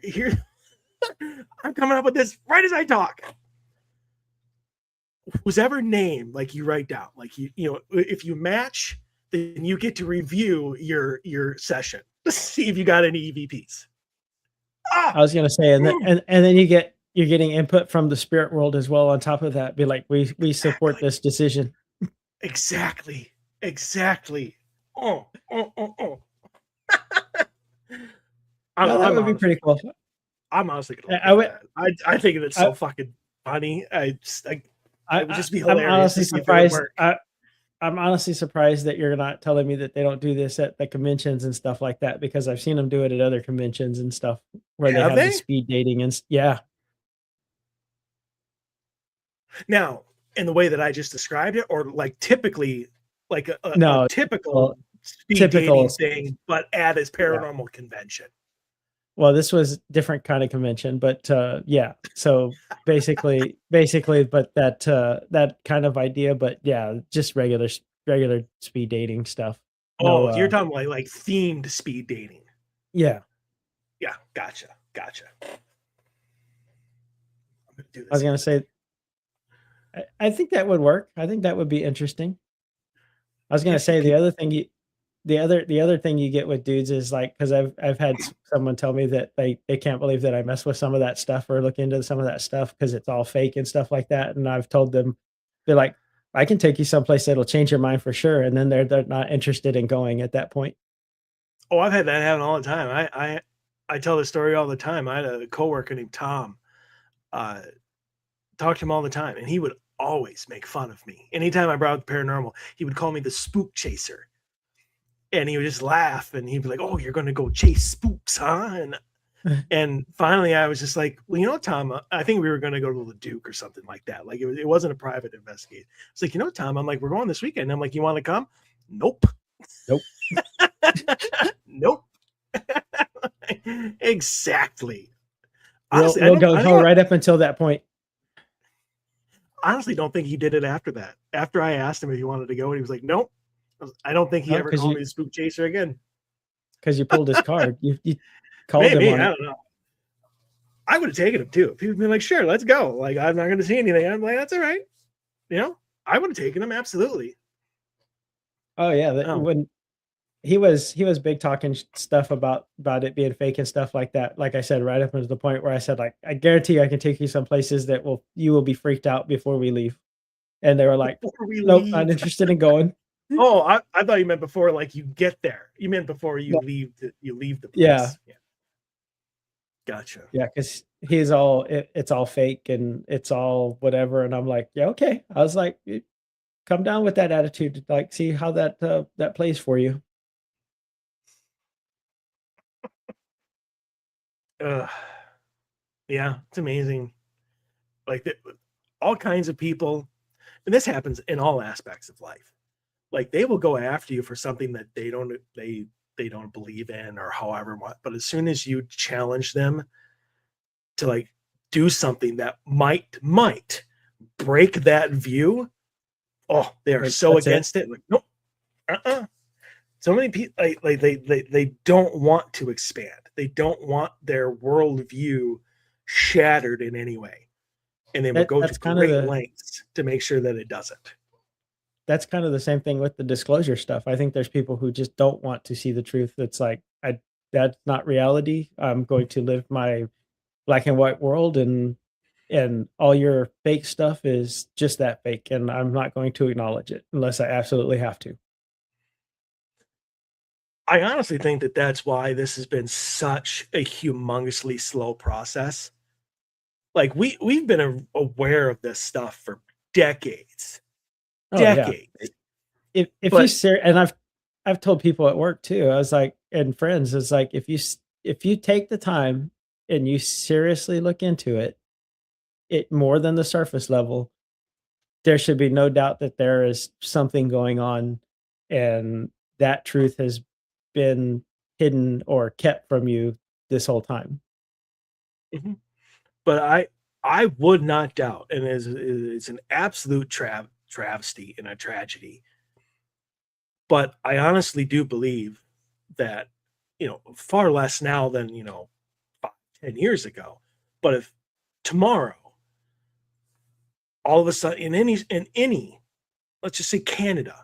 A: I'm coming up with this right as I talk. Whoever name, like, you write down, like, you know, if you match, then you get to review your session to see if you got any EVPs.
B: I was gonna say, and then you're getting input from the spirit world as well on top of that. Be like, we support this decision.
A: Exactly. Exactly. Oh, oh, oh, oh.
B: No, that would be pretty cool.
A: I'm honestly gonna
B: I
A: look
B: would.
A: at that. I think it's so fucking funny. It would just be hilarious to see if it would work.
B: I'm honestly surprised that you're not telling me that they don't do this at the conventions and stuff like that, because I've seen them do it at other conventions and stuff where they
A: Have
B: have the
A: they?
B: speed dating and yeah.
A: Now, in the way that I just described it, or like typically, like a
B: No,
A: typical
B: well,
A: speed dating thing, but at his paranormal convention.
B: Well, this was different kind of convention, but yeah. So basically, but that kind of idea, but yeah, just regular speed dating stuff.
A: Oh,
B: No,
A: so you're talking like themed speed dating.
B: Yeah.
A: Yeah, gotcha.
B: I was gonna say, I think that would work. I think that would be interesting. I was gonna say the other thing you get with dudes is like, because I've had someone tell me that they can't believe that I mess with some of that stuff or look into some of that stuff because it's all fake and stuff like that. And I've told them, they're like, I can take you someplace that'll change your mind for sure. And then they're not interested in going at that point.
A: Oh, I've had that happen all the time. I tell the story all the time. I had a coworker named Tom. Talk to him all the time, and he would always make fun of me. Anytime I brought up the paranormal, he would call me the spook chaser. And he would just laugh, and he'd be like, "Oh, you're going to go chase spooks, huh?" And finally, I was just like, "Well, you know, Tom, I think we were going to go to the Duke or something like that. Like it wasn't a private investigation." It's like, you know, Tom, I'm like, "We're going this weekend." And I'm like, "You want to come?" Nope. Nope. Exactly.
B: Honestly, we'll go right up until that point.
A: Honestly, don't think he did it after that. After I asked him if he wanted to go, and he was like, "Nope." I don't think he ever called me the spook chaser again.
B: Because you pulled his card. You called
A: Maybe,
B: him on
A: I don't know. I would have taken him too. If he would been like, "Sure, let's go." Like, I'm not going to see anything. I'm like, "That's all right." You know, I would have taken him, absolutely.
B: Oh yeah, when he was big talking stuff about it being fake and stuff like that. Like I said, right up until the point where I said, like, I guarantee I can take you some places that you will be freaked out before we leave. And they were like, "Nope, not interested in going."
A: Oh, I thought you meant before, like, you get there. You meant before you leave the place.
B: Yeah.
A: Gotcha.
B: Yeah, because he's all it's all fake and it's all whatever. And I'm like, yeah, okay. I was like, come down with that attitude, like, see how that plays for you.
A: Yeah, it's amazing. Like, all kinds of people, and this happens in all aspects of life. Like, they will go after you for something that they don't believe in, or however what. But as soon as you challenge them to, like, do something that might break that view, oh, they are so against it. Like, nope. So many people, like they don't want to expand. They don't want their worldview shattered in any way, and they will go to great lengths to make sure that it doesn't.
B: That's kind of the same thing with the disclosure stuff. I think there's people who just don't want to see the truth. It's like, that's not reality. I'm going to live my black and white world, and all your fake stuff is just that fake, and I'm not going to acknowledge it unless I absolutely have to.
A: I honestly think that that's why this has been such a humongously slow process. Like, we've been aware of this stuff for decades. Decades.
B: Yeah. If you and I've told people at work too. I was like, and friends, it's like, if you take the time and you seriously look into it more than the surface level, there should be no doubt that there is something going on, and that truth has been hidden or kept from you this whole time.
A: Mm-hmm. But I would not doubt, and it's an absolute travesty and a tragedy But I honestly do believe that, far less now than, 5, 10 years ago. But if tomorrow, all of a sudden, in any, let's just say Canada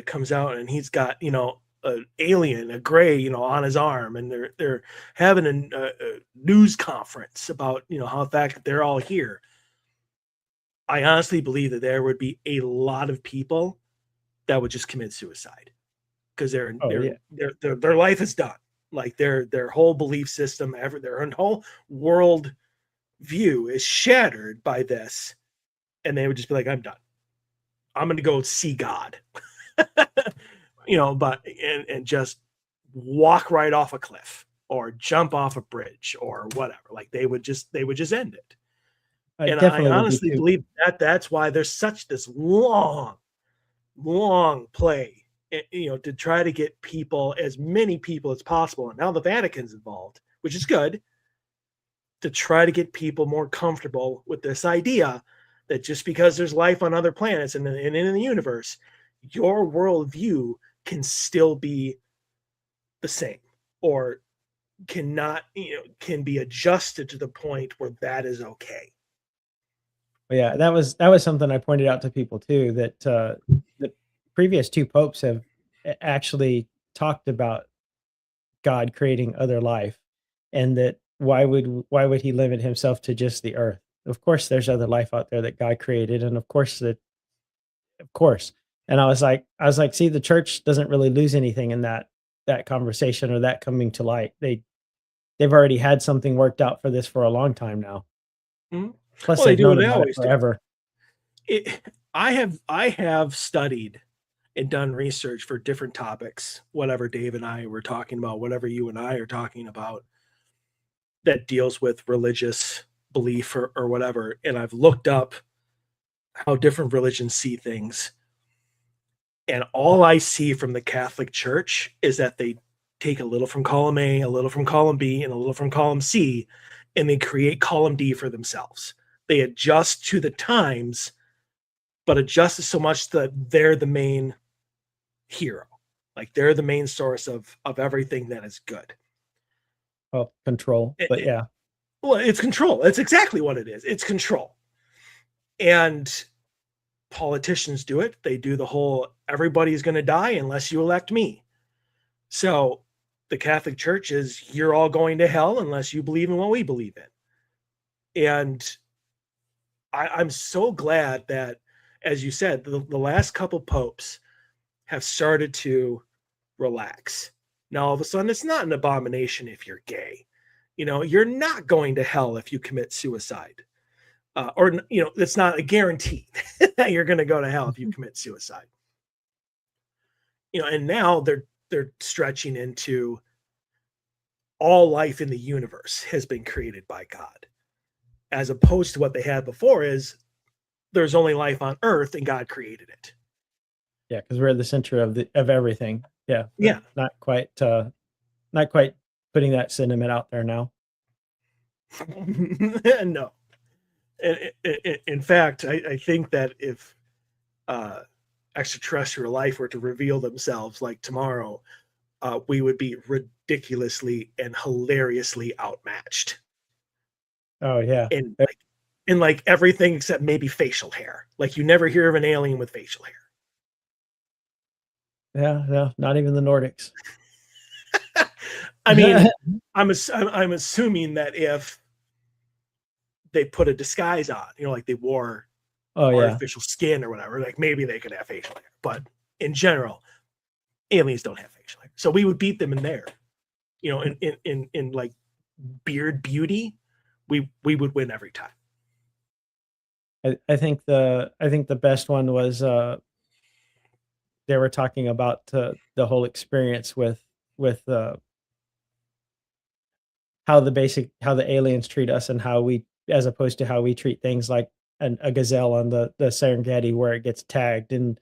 A: comes out and he's got, an alien, a gray, on his arm, and they're having a news conference about, how the fact that they're all here. I honestly believe that there would be a lot of people that would just commit suicide because
B: Oh yeah.
A: their life is done. Like their whole belief system, their whole world view is shattered by this, and they would just be like, "I'm done. I'm going to go see God," but and just walk right off a cliff or jump off a bridge or whatever. Like they would just end it.
B: I
A: And I
B: definitely would be
A: honestly
B: too.
A: believe that that's why there's such this long play, to try to get people, as many people as possible. And now the Vatican's involved, which is good, to try to get people more comfortable with this idea that just because there's life on other planets and in the universe, your worldview can still be the same, or cannot, can be adjusted to the point where that is okay.
B: But yeah, that was something I pointed out to people too, that the previous two popes have actually talked about God creating other life, and that why would he limit himself to just the earth? Of course, there's other life out there that God created, and of course. And I was like, see, the church doesn't really lose anything in that conversation or that coming to light. They've already had something worked out for this for a long time now.
A: Mhm.
B: Plus,
A: Well, they
B: they've
A: do what
B: known
A: they
B: about it
A: always do.
B: forever.
A: It, I have studied and done research for different topics, whatever Dave and I were talking about, whatever you and I are talking about, that deals with religious belief or whatever. And I've looked up how different religions see things. And all I see from the Catholic Church is that they take a little from column A, a little from column B, and a little from column C, and they create column D for themselves. They adjust to the times, but adjust so much that they're the main hero. Like they're the main source of everything that is good.
B: Well, control,
A: It,
B: but
A: it,
B: yeah.
A: well, it's control. It's exactly what it is. It's control. And politicians do it. They do the whole everybody's going to die unless you elect me. So the Catholic Church is you're all going to hell unless you believe in what we believe in. And I'm so glad that, as you said, the last couple popes have started to relax. Now, all of a sudden, it's not an abomination if you're gay. You're not going to hell if you commit suicide. Or, it's not a guarantee that you're going to go to hell if you commit suicide. And now they're stretching into all life in the universe has been created by God, as opposed to what they had before is there's only life on Earth and God created it.
B: Yeah, because 'cause we're at the center of everything. Yeah, but
A: Yeah,
B: not quite putting that sentiment out there now.
A: no. In fact, I think that if uh, extraterrestrial life were to reveal themselves like tomorrow, we would be ridiculously and hilariously outmatched
B: Oh, yeah.
A: in like everything except maybe facial hair. Like you never hear of an alien with facial hair.
B: Yeah, yeah, not even the Nordics.
A: I mean, I'm assuming that if they put a disguise on, like they wore
B: Oh, yeah.
A: artificial skin or whatever, like maybe they could have facial hair. But in general, aliens don't have facial hair. So we would beat them in there. In like beard beauty, we would win every time.
B: I think the best one was, they were talking about, the whole experience with how the aliens treat us and how we as opposed to how we treat things like a gazelle on the Serengeti where it gets tagged, and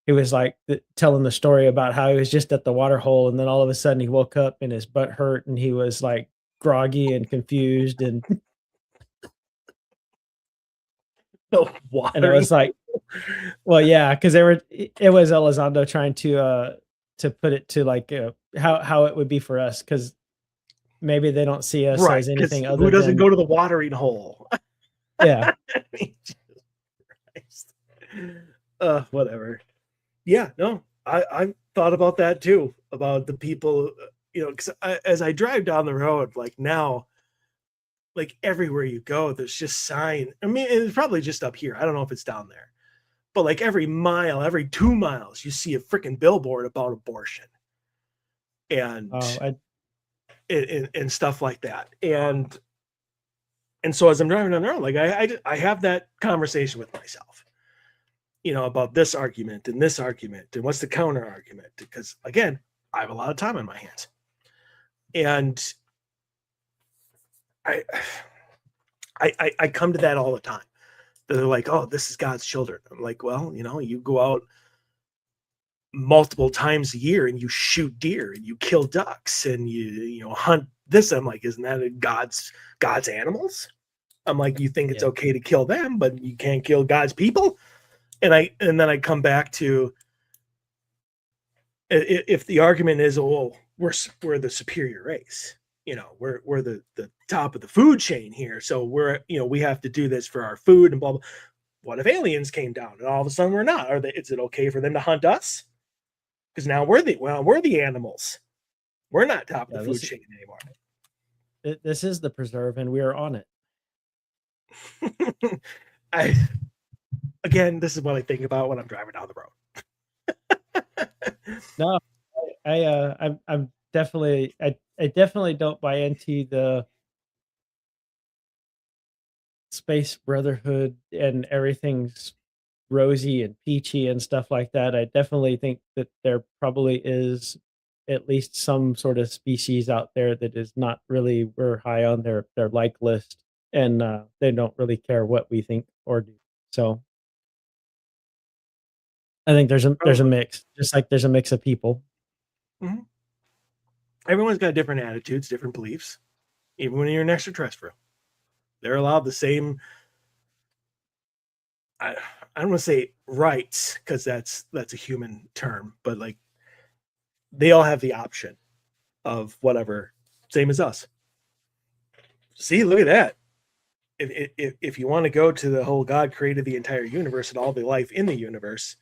B: he was, like, telling the story about how he was just at the water hole, and then all of a sudden he woke up and his butt hurt, and he was, like, groggy and confused, and
A: So
B: and it
A: watery.
B: was like, well, yeah, because it was Elizondo trying to, to put it to like how it would be for us, because maybe they don't see us
A: Right,
B: as
A: because
B: anything
A: who
B: other
A: doesn't
B: than
A: go to the watering hole?
B: yeah.
A: I mean, Jesus Christ. Whatever. Yeah, no, I thought about that too, about the people, because as I drive down the road, like now, like everywhere you go, there's just sign. I mean, it's probably just up here. I don't know if it's down there, but like every mile, every 2 miles, you see a freaking billboard about abortion and
B: Oh,
A: and stuff like that. And so as I'm driving down the road, like I have that conversation with myself, about this argument and what's the counter argument, because again, I have a lot of time on my hands, and I I come to that all the time. They're like, oh, this is God's children. I'm like, well, you go out multiple times a year and you shoot deer and you kill ducks and you hunt this. I'm like, isn't that God's animals? I'm like, you think it's
B: yeah.
A: okay to kill them, but you can't kill God's people? And then I come back to, if the argument is, oh, we're the superior race, we're the top of the food chain here, so we have to do this for our food and blah blah. What if aliens came down and all of a sudden we're not? Is it okay for them to hunt us? Because now we're the animals. We're not top of
B: Yeah,
A: the food chain anymore.
B: this is the preserve, and we are on it.
A: Again, this is what I think about when I'm driving down the road.
B: No, I'm definitely I definitely don't buy into the space brotherhood and everything's rosy and peachy and stuff like that. I definitely think that there probably is at least some sort of species out there that is not really we're high on their like list, and they don't really care what we think or do. So I think there's a
A: Probably.
B: mix, just like there's a mix of people.
A: Mhm. Everyone's got different attitudes, different beliefs. Even when you're an extraterrestrial, they're allowed the same. I don't want to say rights, because that's a human term, but like they all have the option of whatever, same as us. See, look at that. If you want to go to the whole God created the entire universe and all the life in the universe,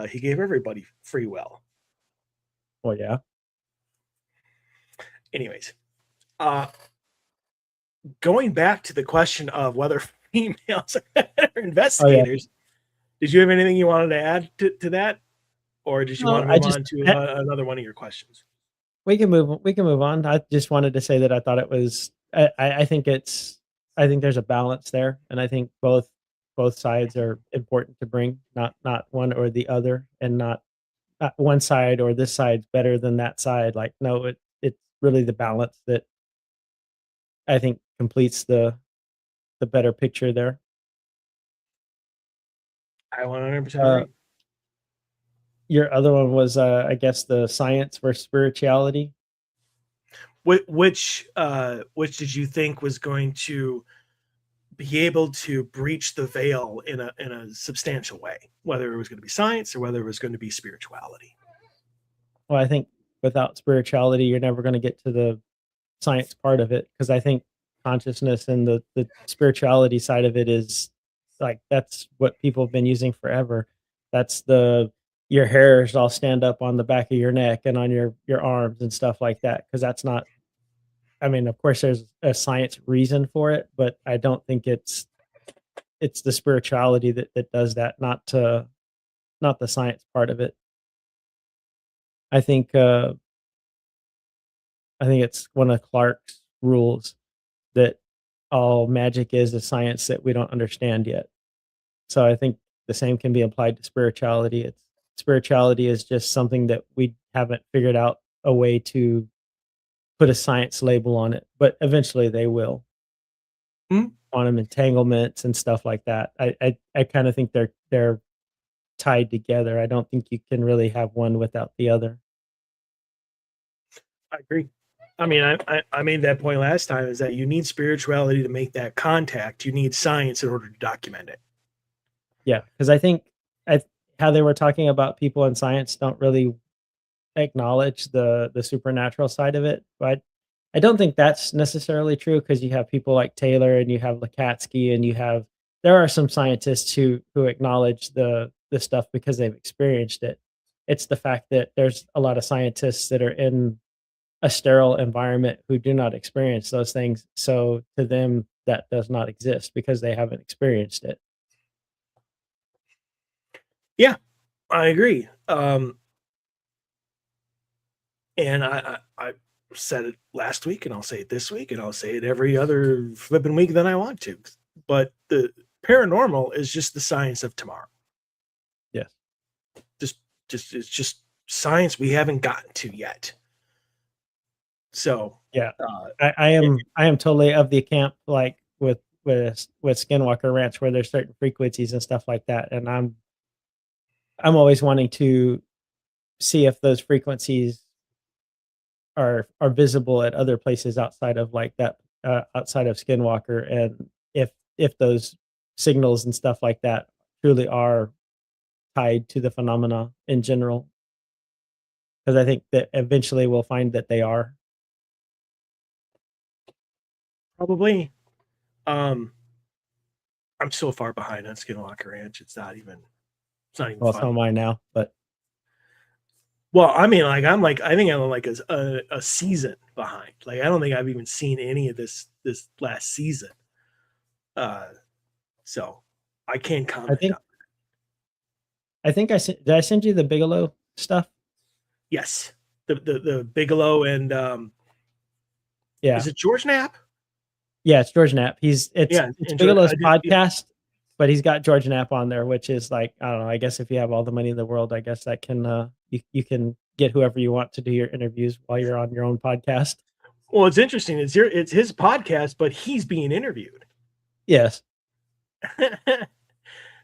A: he gave everybody free will.
B: Well, yeah.
A: Anyways, uh, going back to the question of whether females are
B: Oh yeah.
A: investigators, did you have anything you wanted to add to that, or did you
B: No,
A: want to
B: I
A: move
B: just
A: on to another one of your questions?
B: we can move on. I just wanted to say that I thought it was I think I think there's a balance there, and I think both sides are important to bring, not one or the other, and not one side or this side's better than that side. Like no, it's really the balance that I think completes the better picture there.
A: I 100%
B: Uh,
A: agree.
B: your other one was I guess the science versus spirituality.
A: Which did you think was going to be able to breach the veil in a substantial way, whether it was going to be science or whether it was going to be spirituality?
B: Well, I think without spirituality, you're never going to get to the science part of it, because I think consciousness and the spirituality side of it is like that's what people have been using forever. That's the your hairs all stand up on the back of your neck and on your arms and stuff like that, because that's not. I mean, of course, there's a science reason for it, but I don't think it's the spirituality that does that, not the science part of it. I think uh, I think it's one of Clark's rules that all magic is a science that we don't understand yet. So I think the same can be applied to spirituality. It's spirituality is just something that we haven't figured out a way to put a science label on it, but eventually they will.
A: Hmm?
B: Quantum entanglements and stuff like that. I kind of think they're tied together. I don't think you can really have one without the other.
A: I agree. I mean, I made that point last time, is that you need spirituality to make that contact. You need science in order to document it.
B: Yeah, because I think I how they were talking about people in science don't really acknowledge the supernatural side of it, but I don't think that's necessarily true because you have people like Taylor and you have Lakatsky and there are some scientists who acknowledge the stuff because they've experienced it. It's the fact that there's a lot of scientists that are in a sterile environment who do not experience those things. So to them, that does not exist because they haven't experienced it.
A: Yeah, I agree. And I said it last week, and I'll say it this week, and I'll say it every other flipping week that I want to. But the paranormal is just the science of tomorrow.
B: Yes.
A: It's just science we haven't gotten to yet. So
B: yeah, I am totally of the camp like with Skinwalker Ranch where there's certain frequencies and stuff like that, and I'm always wanting to see if those frequencies are visible at other places outside of like that outside of Skinwalker, and if those signals and stuff like that truly are tied to the phenomena in general, because I think that eventually we'll find that they are.
A: probably, I'm so far behind on Skinwalker Ranch. It's not even
B: Well, so
A: funny.
B: am I now, but
A: Well, I mean, I think I'm like a season behind. Like, I don't think I've even seen any of this last season. So I can't
B: I
A: comment
B: think
A: on.
B: did I send you the Bigelow stuff?
A: Yes, the Bigelow and
B: Yeah.
A: is it George Knapp?
B: Yeah, it's George Knapp.
A: Yeah,
B: It's
A: and George.
B: Bigelow's
A: Yeah.
B: podcast, but he's got George Knapp on there, which is like, I don't know, I guess if you have all the money in the world, I guess that can you can get whoever you want to do your interviews while you're on your own podcast.
A: Well, it's interesting. It's his podcast, but he's being interviewed.
B: Yes.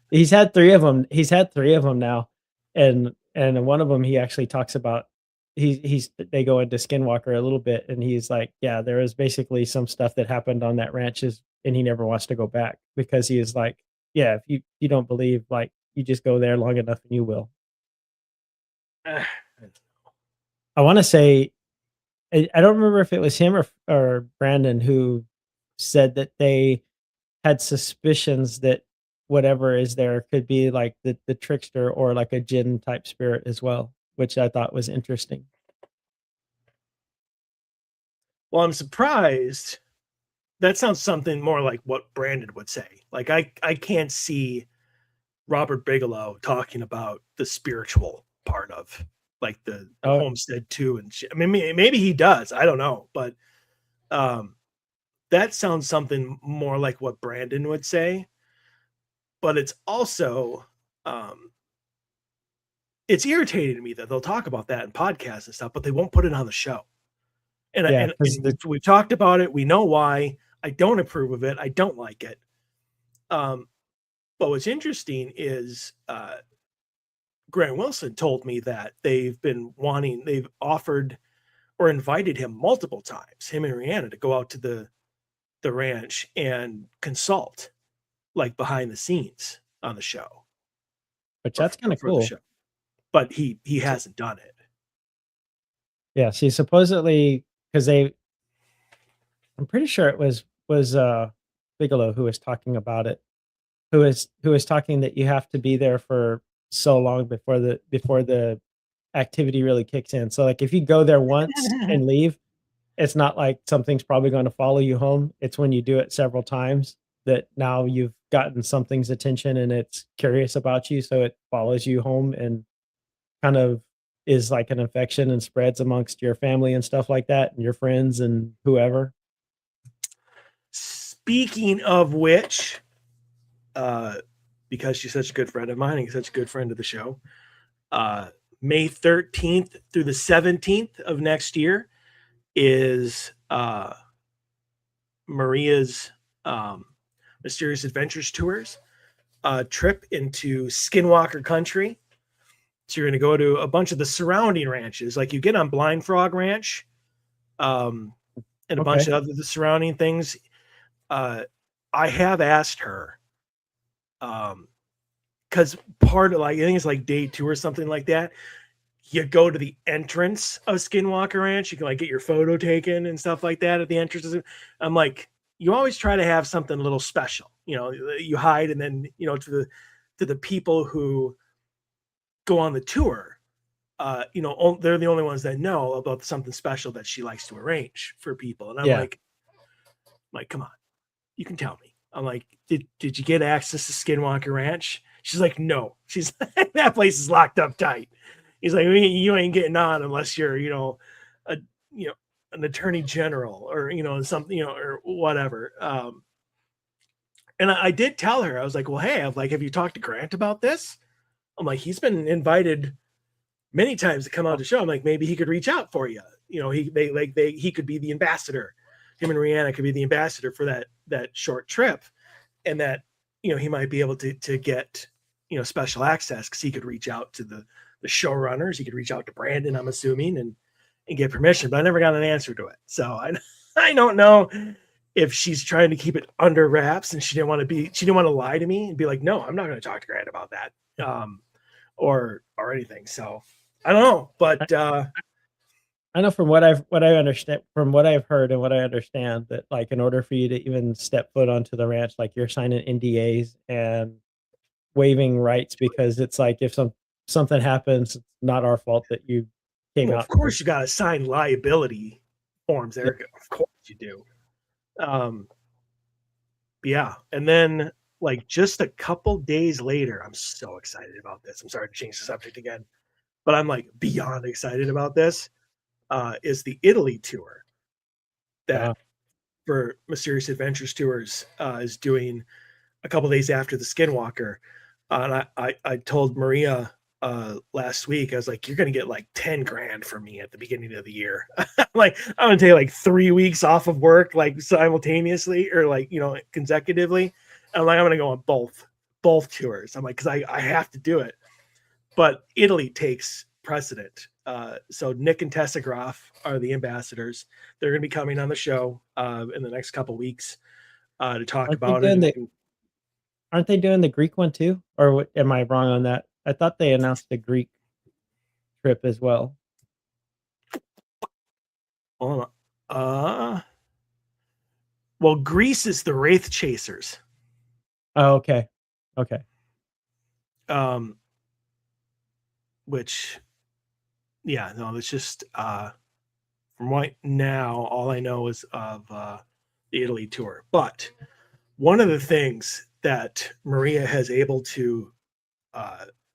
B: He's had 3 of them. He's had 3 of them now. And one of them he actually talks about they go into Skinwalker a little bit and he's like, yeah, there is basically some stuff that happened on that ranch and he never wants to go back because he is like, yeah, if you don't believe, like you just go there long enough and you will. I want to say I don't remember if it was him or Brandon who said that they had suspicions that whatever is there could be like the trickster or like a jinn type spirit as well, which I thought was interesting.
A: Well, I'm surprised. That sounds something more like what Brandon would say. Like, I can't see Robert Bigelow talking about the spiritual part of like the
B: Oh,
A: Homestead 2 and shit. I mean, maybe he does. I don't know, but that sounds something more like what Brandon would say. But it's also it's irritating to me that they'll talk about that in podcasts and stuff, but they won't put it on the show. And
B: yeah,
A: we've talked about it. We know why. I don't approve of it. I don't like it. But what's interesting is Grant Wilson told me that they've offered or invited him multiple times, him and Rihanna, to go out to the ranch and consult, like behind the scenes on the show.
B: which that's kind of
A: for the
B: cool.
A: show. But he hasn't done it.
B: Yeah, see, supposedly because I'm pretty sure it was Bigelow who was talking about it, who was talking that you have to be there for so long before the activity really kicks in. So like if you go there once and leave, it's not like something's probably going to follow you home. It's when you do it several times that now you've gotten something's attention and it's curious about you, so it follows you home and kind of is like an infection and spreads amongst your family and stuff like that and your friends and whoever.
A: Speaking of which, because she's such a good friend of mine and such a good friend of the show, May 13th through the 17th of next year is Maria's Mysterious Adventures Tours trip into Skinwalker country. So you're going to go to a bunch of the surrounding ranches, like you get on Blind Frog Ranch, and a bunch of other the surrounding things. I have asked her, because part of like I think it's like day 2 or something like that. you go to the entrance of Skinwalker Ranch. You can like get your photo taken and stuff like that at the entrance. I'm like, you always try to have something a little special. You know, you hide, and then to the people who go on the tour, they're the only ones that know about something special that she likes to arrange for people. And I'm like, come on, you can tell me. I'm like, did you get access to Skinwalker Ranch? She's like, no. She's like, that place is locked up tight. He's like, you ain't getting on unless you're, an attorney general or, something, or whatever. And I did tell her, I was like, well, hey, have you talked to Grant about this? I'm like, he's been invited many times to come out to show. I'm like, maybe he could reach out for you. He could be the ambassador. Him and Rihanna could be the ambassador for that short trip, and that he might be able to get special access because he could reach out to the showrunners. He could reach out to Brandon, I'm assuming, and get permission. But I never got an answer to it, so I don't know if she's trying to keep it under wraps and she didn't want to lie to me and be like, no, I'm not going to talk to Grant about that, or anything. So I don't know, but
B: I know from what I understand, from what I've heard and what I understand, that like in order for you to even step foot onto the ranch, like you're signing NDAs and waiving rights, because it's like if something happens, it's not our fault that you came out.
A: Of course, you got to sign liability forms, Erica. Of course you do. Yeah, and then like just a couple days later, I'm so excited about this. I'm sorry to change the subject again, but I'm like beyond excited about this. Is the Italy tour that for Mysterious Adventures Tours is doing a couple days after the Skinwalker. And I told Maria last week, I was like, you're going to get like 10 grand from me at the beginning of the year. Like, I'm going to take like 3 weeks off of work, like simultaneously or like, consecutively. And like, I'm going to go on both tours. I'm like, cause I have to do it, but Italy takes precedent. So Nick and Tessa Groff are the ambassadors. They're going to be coming on the show in the next couple weeks to talk about it.
B: Aren't they doing the Greek one too? Or am I wrong on that? I thought they announced the Greek trip as well.
A: Well, Greece is the Wraith Chasers.
B: Oh, okay.
A: Which, yeah, no, it's just from right now, all I know is of the Italy tour. But one of the things that Maria has able to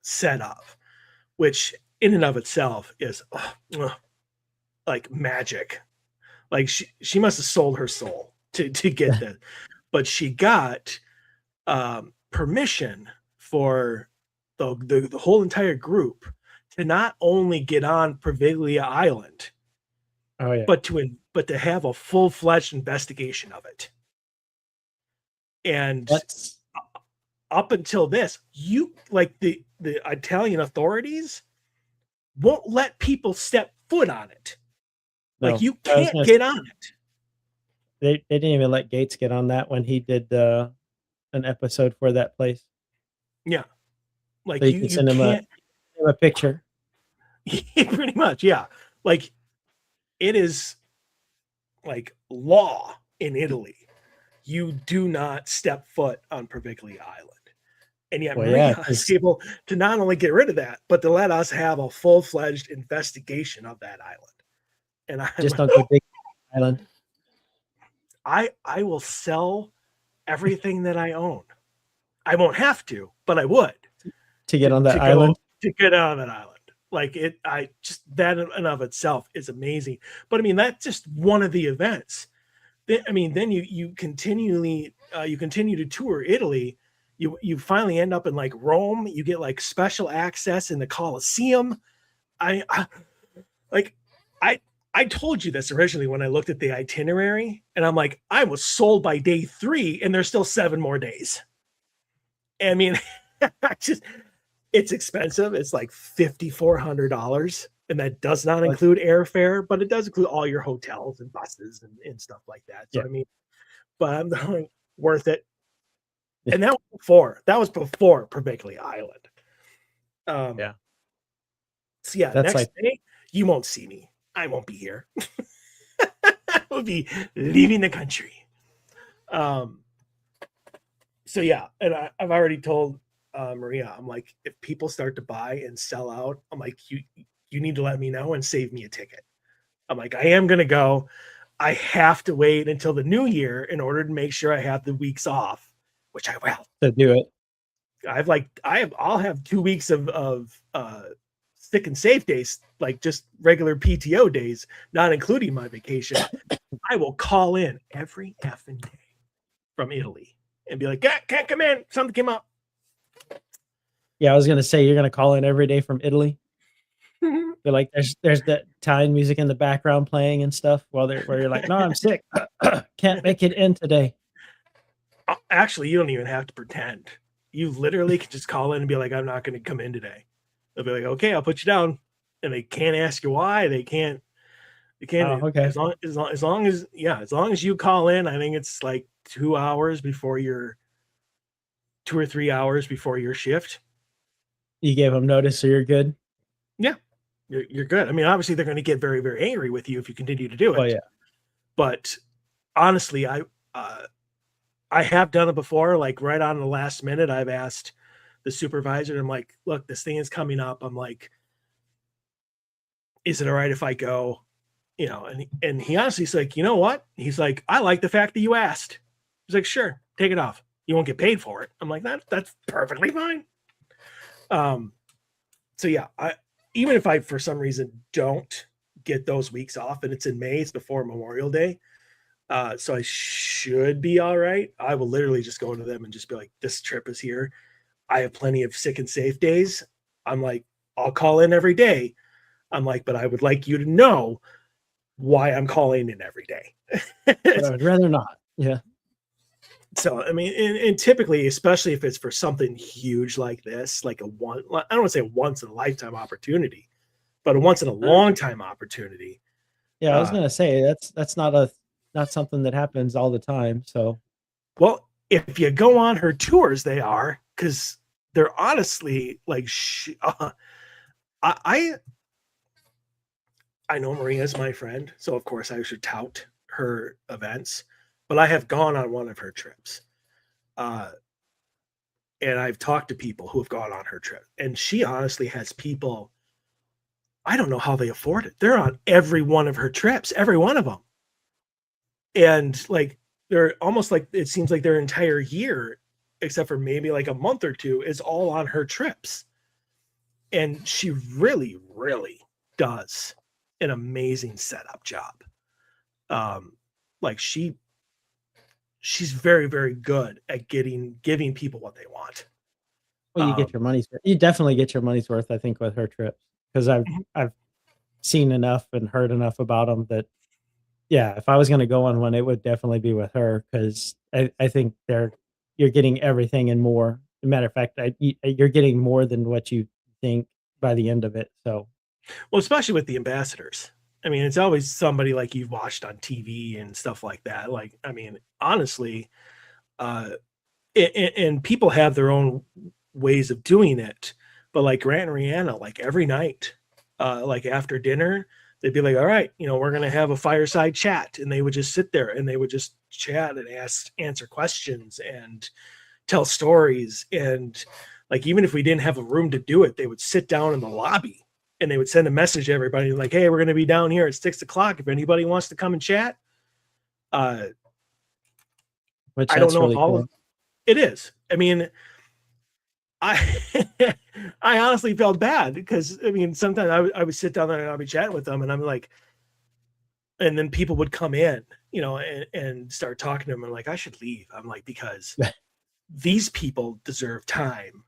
A: set up, which in and of itself is like magic. Like she must have sold her soul to get this, but she got permission for the whole entire group to not only get on Praviglia Island, but to have a full-fledged investigation of it. And up until this, you like the Italian authorities won't let people step foot on it. No, like you can't get on it.
B: They didn't even let Gates get on that when he did an episode for that place.
A: Yeah, like
B: so you can send him a picture.
A: Pretty much, yeah. Like it is like law in Italy. You do not step foot on Praviglia Island. And yet Maria is able to not only get rid of that, but to let us have a full-fledged investigation of that island. And I
B: just on the big island.
A: I will sell everything that I own. I won't have to, but I would.
B: To get on that island?
A: To get on that island. Like that in and of itself is amazing. But I mean, that's just one of the events. I mean, then you continue to tour Italy. You finally end up in like Rome. You get like special access in the Colosseum. I told you this originally when I looked at the itinerary, and I'm like, I was sold by day 3, and there's still 7 more days. I mean, it's expensive. It's like $5,400, and that does not include airfare, but it does include all your hotels and buses and stuff like that. So I mean, but I'm going worth it. And that was before Praviglia Island. So yeah,
B: That's
A: next
B: like
A: day you won't see me. I won't be here. I will be leaving the country. Um, so yeah, and I've already told Maria, I'm like, if people start to buy and sell out, I'm like, you need to let me know and save me a ticket. I'm like, I am gonna go. I have to wait until the new year in order to make sure I have the weeks off, which I will.
B: to do it.
A: I'll have 2 weeks of sick and safe days, like just regular PTO days, not including my vacation. I will call in every effing day from Italy and be like, can't come in. Something came up.
B: Yeah, I was gonna say you're gonna call in every day from Italy.
A: Mhm.
B: Feel like there's that Italian music in the background playing and stuff while they're where you're like, no, I'm sick, can't make it in today.
A: Actually, you don't even have to pretend. You literally can just call in and be like, I'm not going to come in today. They'll be like, okay, I'll put you down. And they can't ask you why. They can't,
B: Oh, okay.
A: as long as you call in, I think it's like 2 hours before your 2 or 3 hours before your shift.
B: You gave them notice, so you're good.
A: Yeah, you're good. I mean, obviously they're going to get very, very angry with you if you continue to do
B: Well,
A: it.
B: yeah.
A: But honestly, uh, I have done it before, like right on the last minute. I've asked the supervisor, I'm like, look, this thing is coming up. I'm like, is it all right if I go? You know, and he honestly is like, you know what? He's like, I like the fact that you asked. He's like, sure, take it off. You won't get paid for it. I'm like, that's perfectly fine. Um, so yeah, I even if I for some reason don't get those weeks off and it's in May, it's before Memorial Day. So I should be all right. I will literally just go to them and just be like, this trip is here. I have plenty of sick and safe days. I'm like, I'll call in every day. I'm like, but I would like you to know why I'm calling in every day.
B: But I would rather not. Yeah.
A: So, I mean, and typically, especially if it's for something huge like this, like I don't want to say once in a lifetime opportunity, but a once in a long time opportunity.
B: Yeah, I was
A: Uh,
B: gonna say that's not something that happens all the time. So
A: well, if you go on her tours, they are because they're honestly like, I I know Maria's my friend, so of course I should tout her events, but I have gone on one of her trips. Uh, and I've talked to people who have gone on her trip, and she honestly has people. I don't know how they afford it. They're on every one of her trips, every one of them, and like they're almost like it seems like their entire year, except for maybe like a month or two, is all on her trips. And she really, really does an amazing setup job. Um, like she's very, very good at giving people what they want.
B: well, you get
A: Um,
B: your money's worth. You definitely get your money's worth, I think, with her trips because I've seen enough and heard enough about them that yeah, if I was gonna go on one, it would definitely be with her because I think you're getting everything and more. As a matter of fact, you're getting more than what you think by the end of it. So
A: well, especially with the ambassadors. I mean, it's always somebody like you've watched on TV and stuff like that. Like, I mean, honestly, uh, and people have their own ways of doing it. But like Grant and Rihanna, like every night, like after dinner, they'd be like, "All right, we're gonna have a fireside chat," and they would just sit there and they would just chat and answer questions and tell stories. And like even if we didn't have a room to do it, they would sit down in the lobby and they would send a message to everybody like, "Hey, we're gonna be down here at 6 o'clock. If anybody wants to come and chat." Uh,
B: which
A: I don't
B: that's
A: know if
B: really
A: all
B: cool.
A: of it is. I mean, I I honestly felt bad because I mean sometimes I would sit down there and I'll be chatting with them and I'm like, and then people would come in, and start talking to them and like I should leave. I'm like because these people deserve time,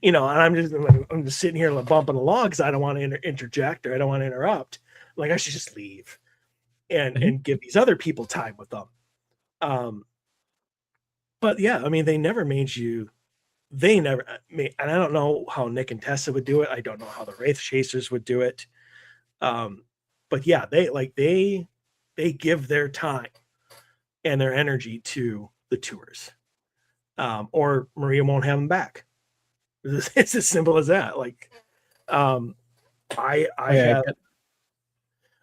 A: and I'm just sitting here like bumping along because I don't want to interject or I don't want to interrupt. Like I should just leave and give these other people time with them. Um, but yeah, I mean they never made you they never and I don't know how Nick and Tessa would do it. I don't know how the Wraith Chasers would do it. Um, but yeah, they give their time and their energy to the tours. Or Maria won't have them back. It's as simple as that. Like I
B: Oh, yeah, I
A: have.
B: get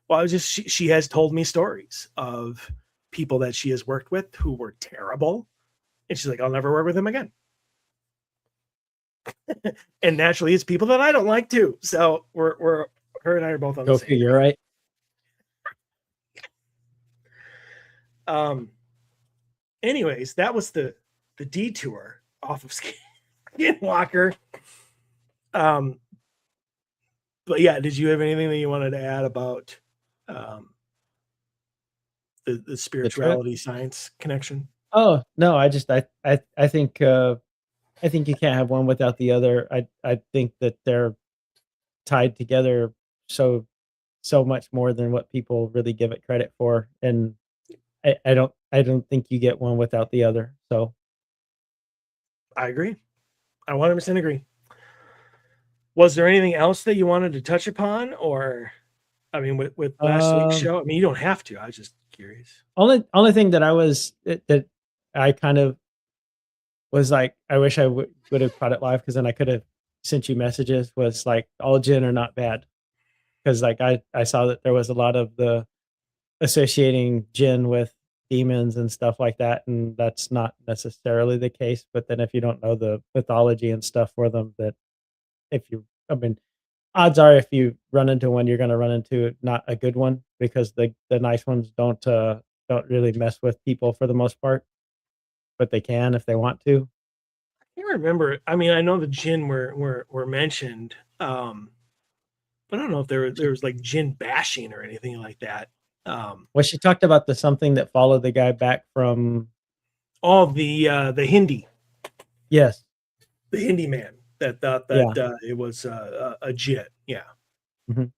A: Well, I was just she has told me stories of people that she has worked with who were terrible, and she's like, I'll never work with them again. And naturally, it's people that I don't like too. So we're her and I are both on the
B: go
A: same
B: figure,
A: page.
B: right?
A: Anyways, that was the detour off of Skinwalker. But yeah, did you have anything that you wanted to add about the
B: The trip?
A: spirituality science connection?
B: Oh, no, I think, I think you can't have one without the other. I think that they're tied together so so much more than what people really give it credit for, and I don't think you get one without the other, so
A: I agree. I 100% agree. Was there anything else that you wanted to touch upon, or I mean, with last week's
B: um,
A: show? I mean, you don't have to. I was just curious.
B: only thing that I was that I kind of was like, I wish I would have caught it live because then I could have sent you messages, was like, all gin are not bad. Because like I saw that there was a lot of the associating jinn with demons and stuff like that, and that's not necessarily the case. But then if you don't know the mythology and stuff for them, that if you, I mean, odds are if you run into one, you're going to run into not a good one because the nice ones don't really mess with people for the most part, but they can if they want to.
A: I can't remember. I mean, I know the jinn were mentioned, but I don't know if there was like jinn bashing or anything like that.
B: Well, she talked about the something that followed the guy back from.
A: All the
B: Yes,
A: Hindi man that thought
B: yeah.
A: that it was a jinn. Yeah.
B: Mhm.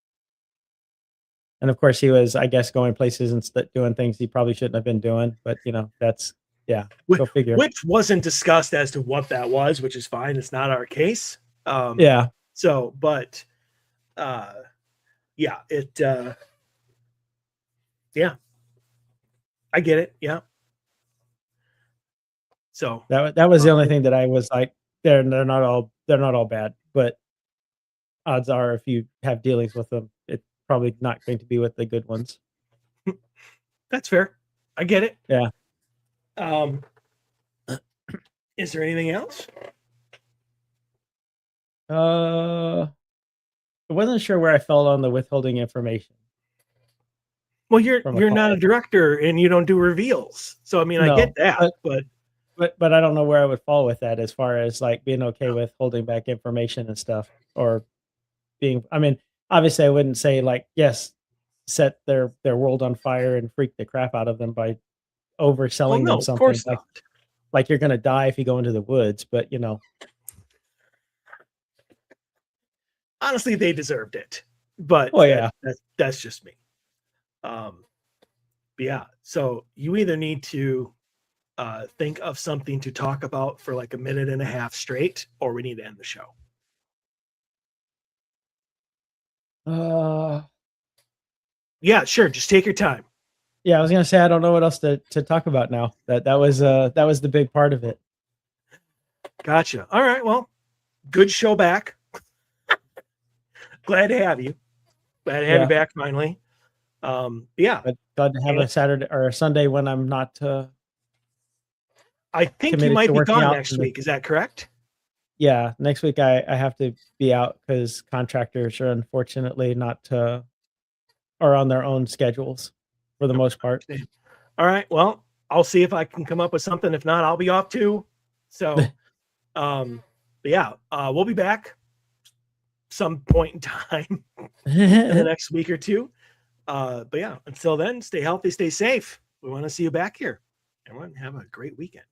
B: And of course, he was, I guess, going places and doing things he probably shouldn't have been doing. But that's yeah. Go figure.
A: Which wasn't discussed as to what that was, which is fine. It's not our case.
B: Yeah,
A: So, but uh, yeah, yeah, I get it. Yeah. So,
B: that was the only
A: it-
B: thing that I was like, they're not all bad, but odds are if you have dealings with them, it's probably not going to be with the good ones.
A: that's fair. I get it.
B: Yeah.
A: Um, is there anything else?
B: I wasn't sure where I felt on the withholding information
A: Well,
B: from a
A: you're not a
B: call.
A: director and you don't do reveals. So, I mean, I get
B: No,
A: that, but
B: but I don't know where I would fall with that as far as like being okay with holding back information and stuff, or being. I mean, obviously, I wouldn't say like yes, set their world on fire and freak the crap out of them by
A: well,
B: overselling them
A: no, of
B: something
A: course not.
B: like you're gonna die if you go into the woods, but
A: Honestly, they deserved it, but
B: oh yeah,
A: that's just me. Um, but yeah, so you either need to think of something to talk about for like a minute and a half straight, or we need to end the show.
B: uh,
A: Yeah, sure. Just take your time.
B: yeah. I was gonna say I don't know what else to talk about now. That was the big part of it.
A: Gotcha. All right. Well, good show back. Glad to have you. Glad to have you
B: Yeah,
A: back finally. Yeah.
B: but glad to have
A: And
B: a Saturday or a Sunday when I'm not
A: I think you
B: committed to
A: might be
B: working
A: gone
B: out.
A: next week. Is that correct?
B: Yeah, next week I have to be out because contractors are unfortunately not are on their own schedules for the most part.
A: All right. Well, I'll see if I can come up with something. If not, I'll be off too. So, but yeah, we'll be back some point in time in the next week or two. But yeah, until then, stay healthy, stay safe. We want to see you back here. Everyone, have a great weekend.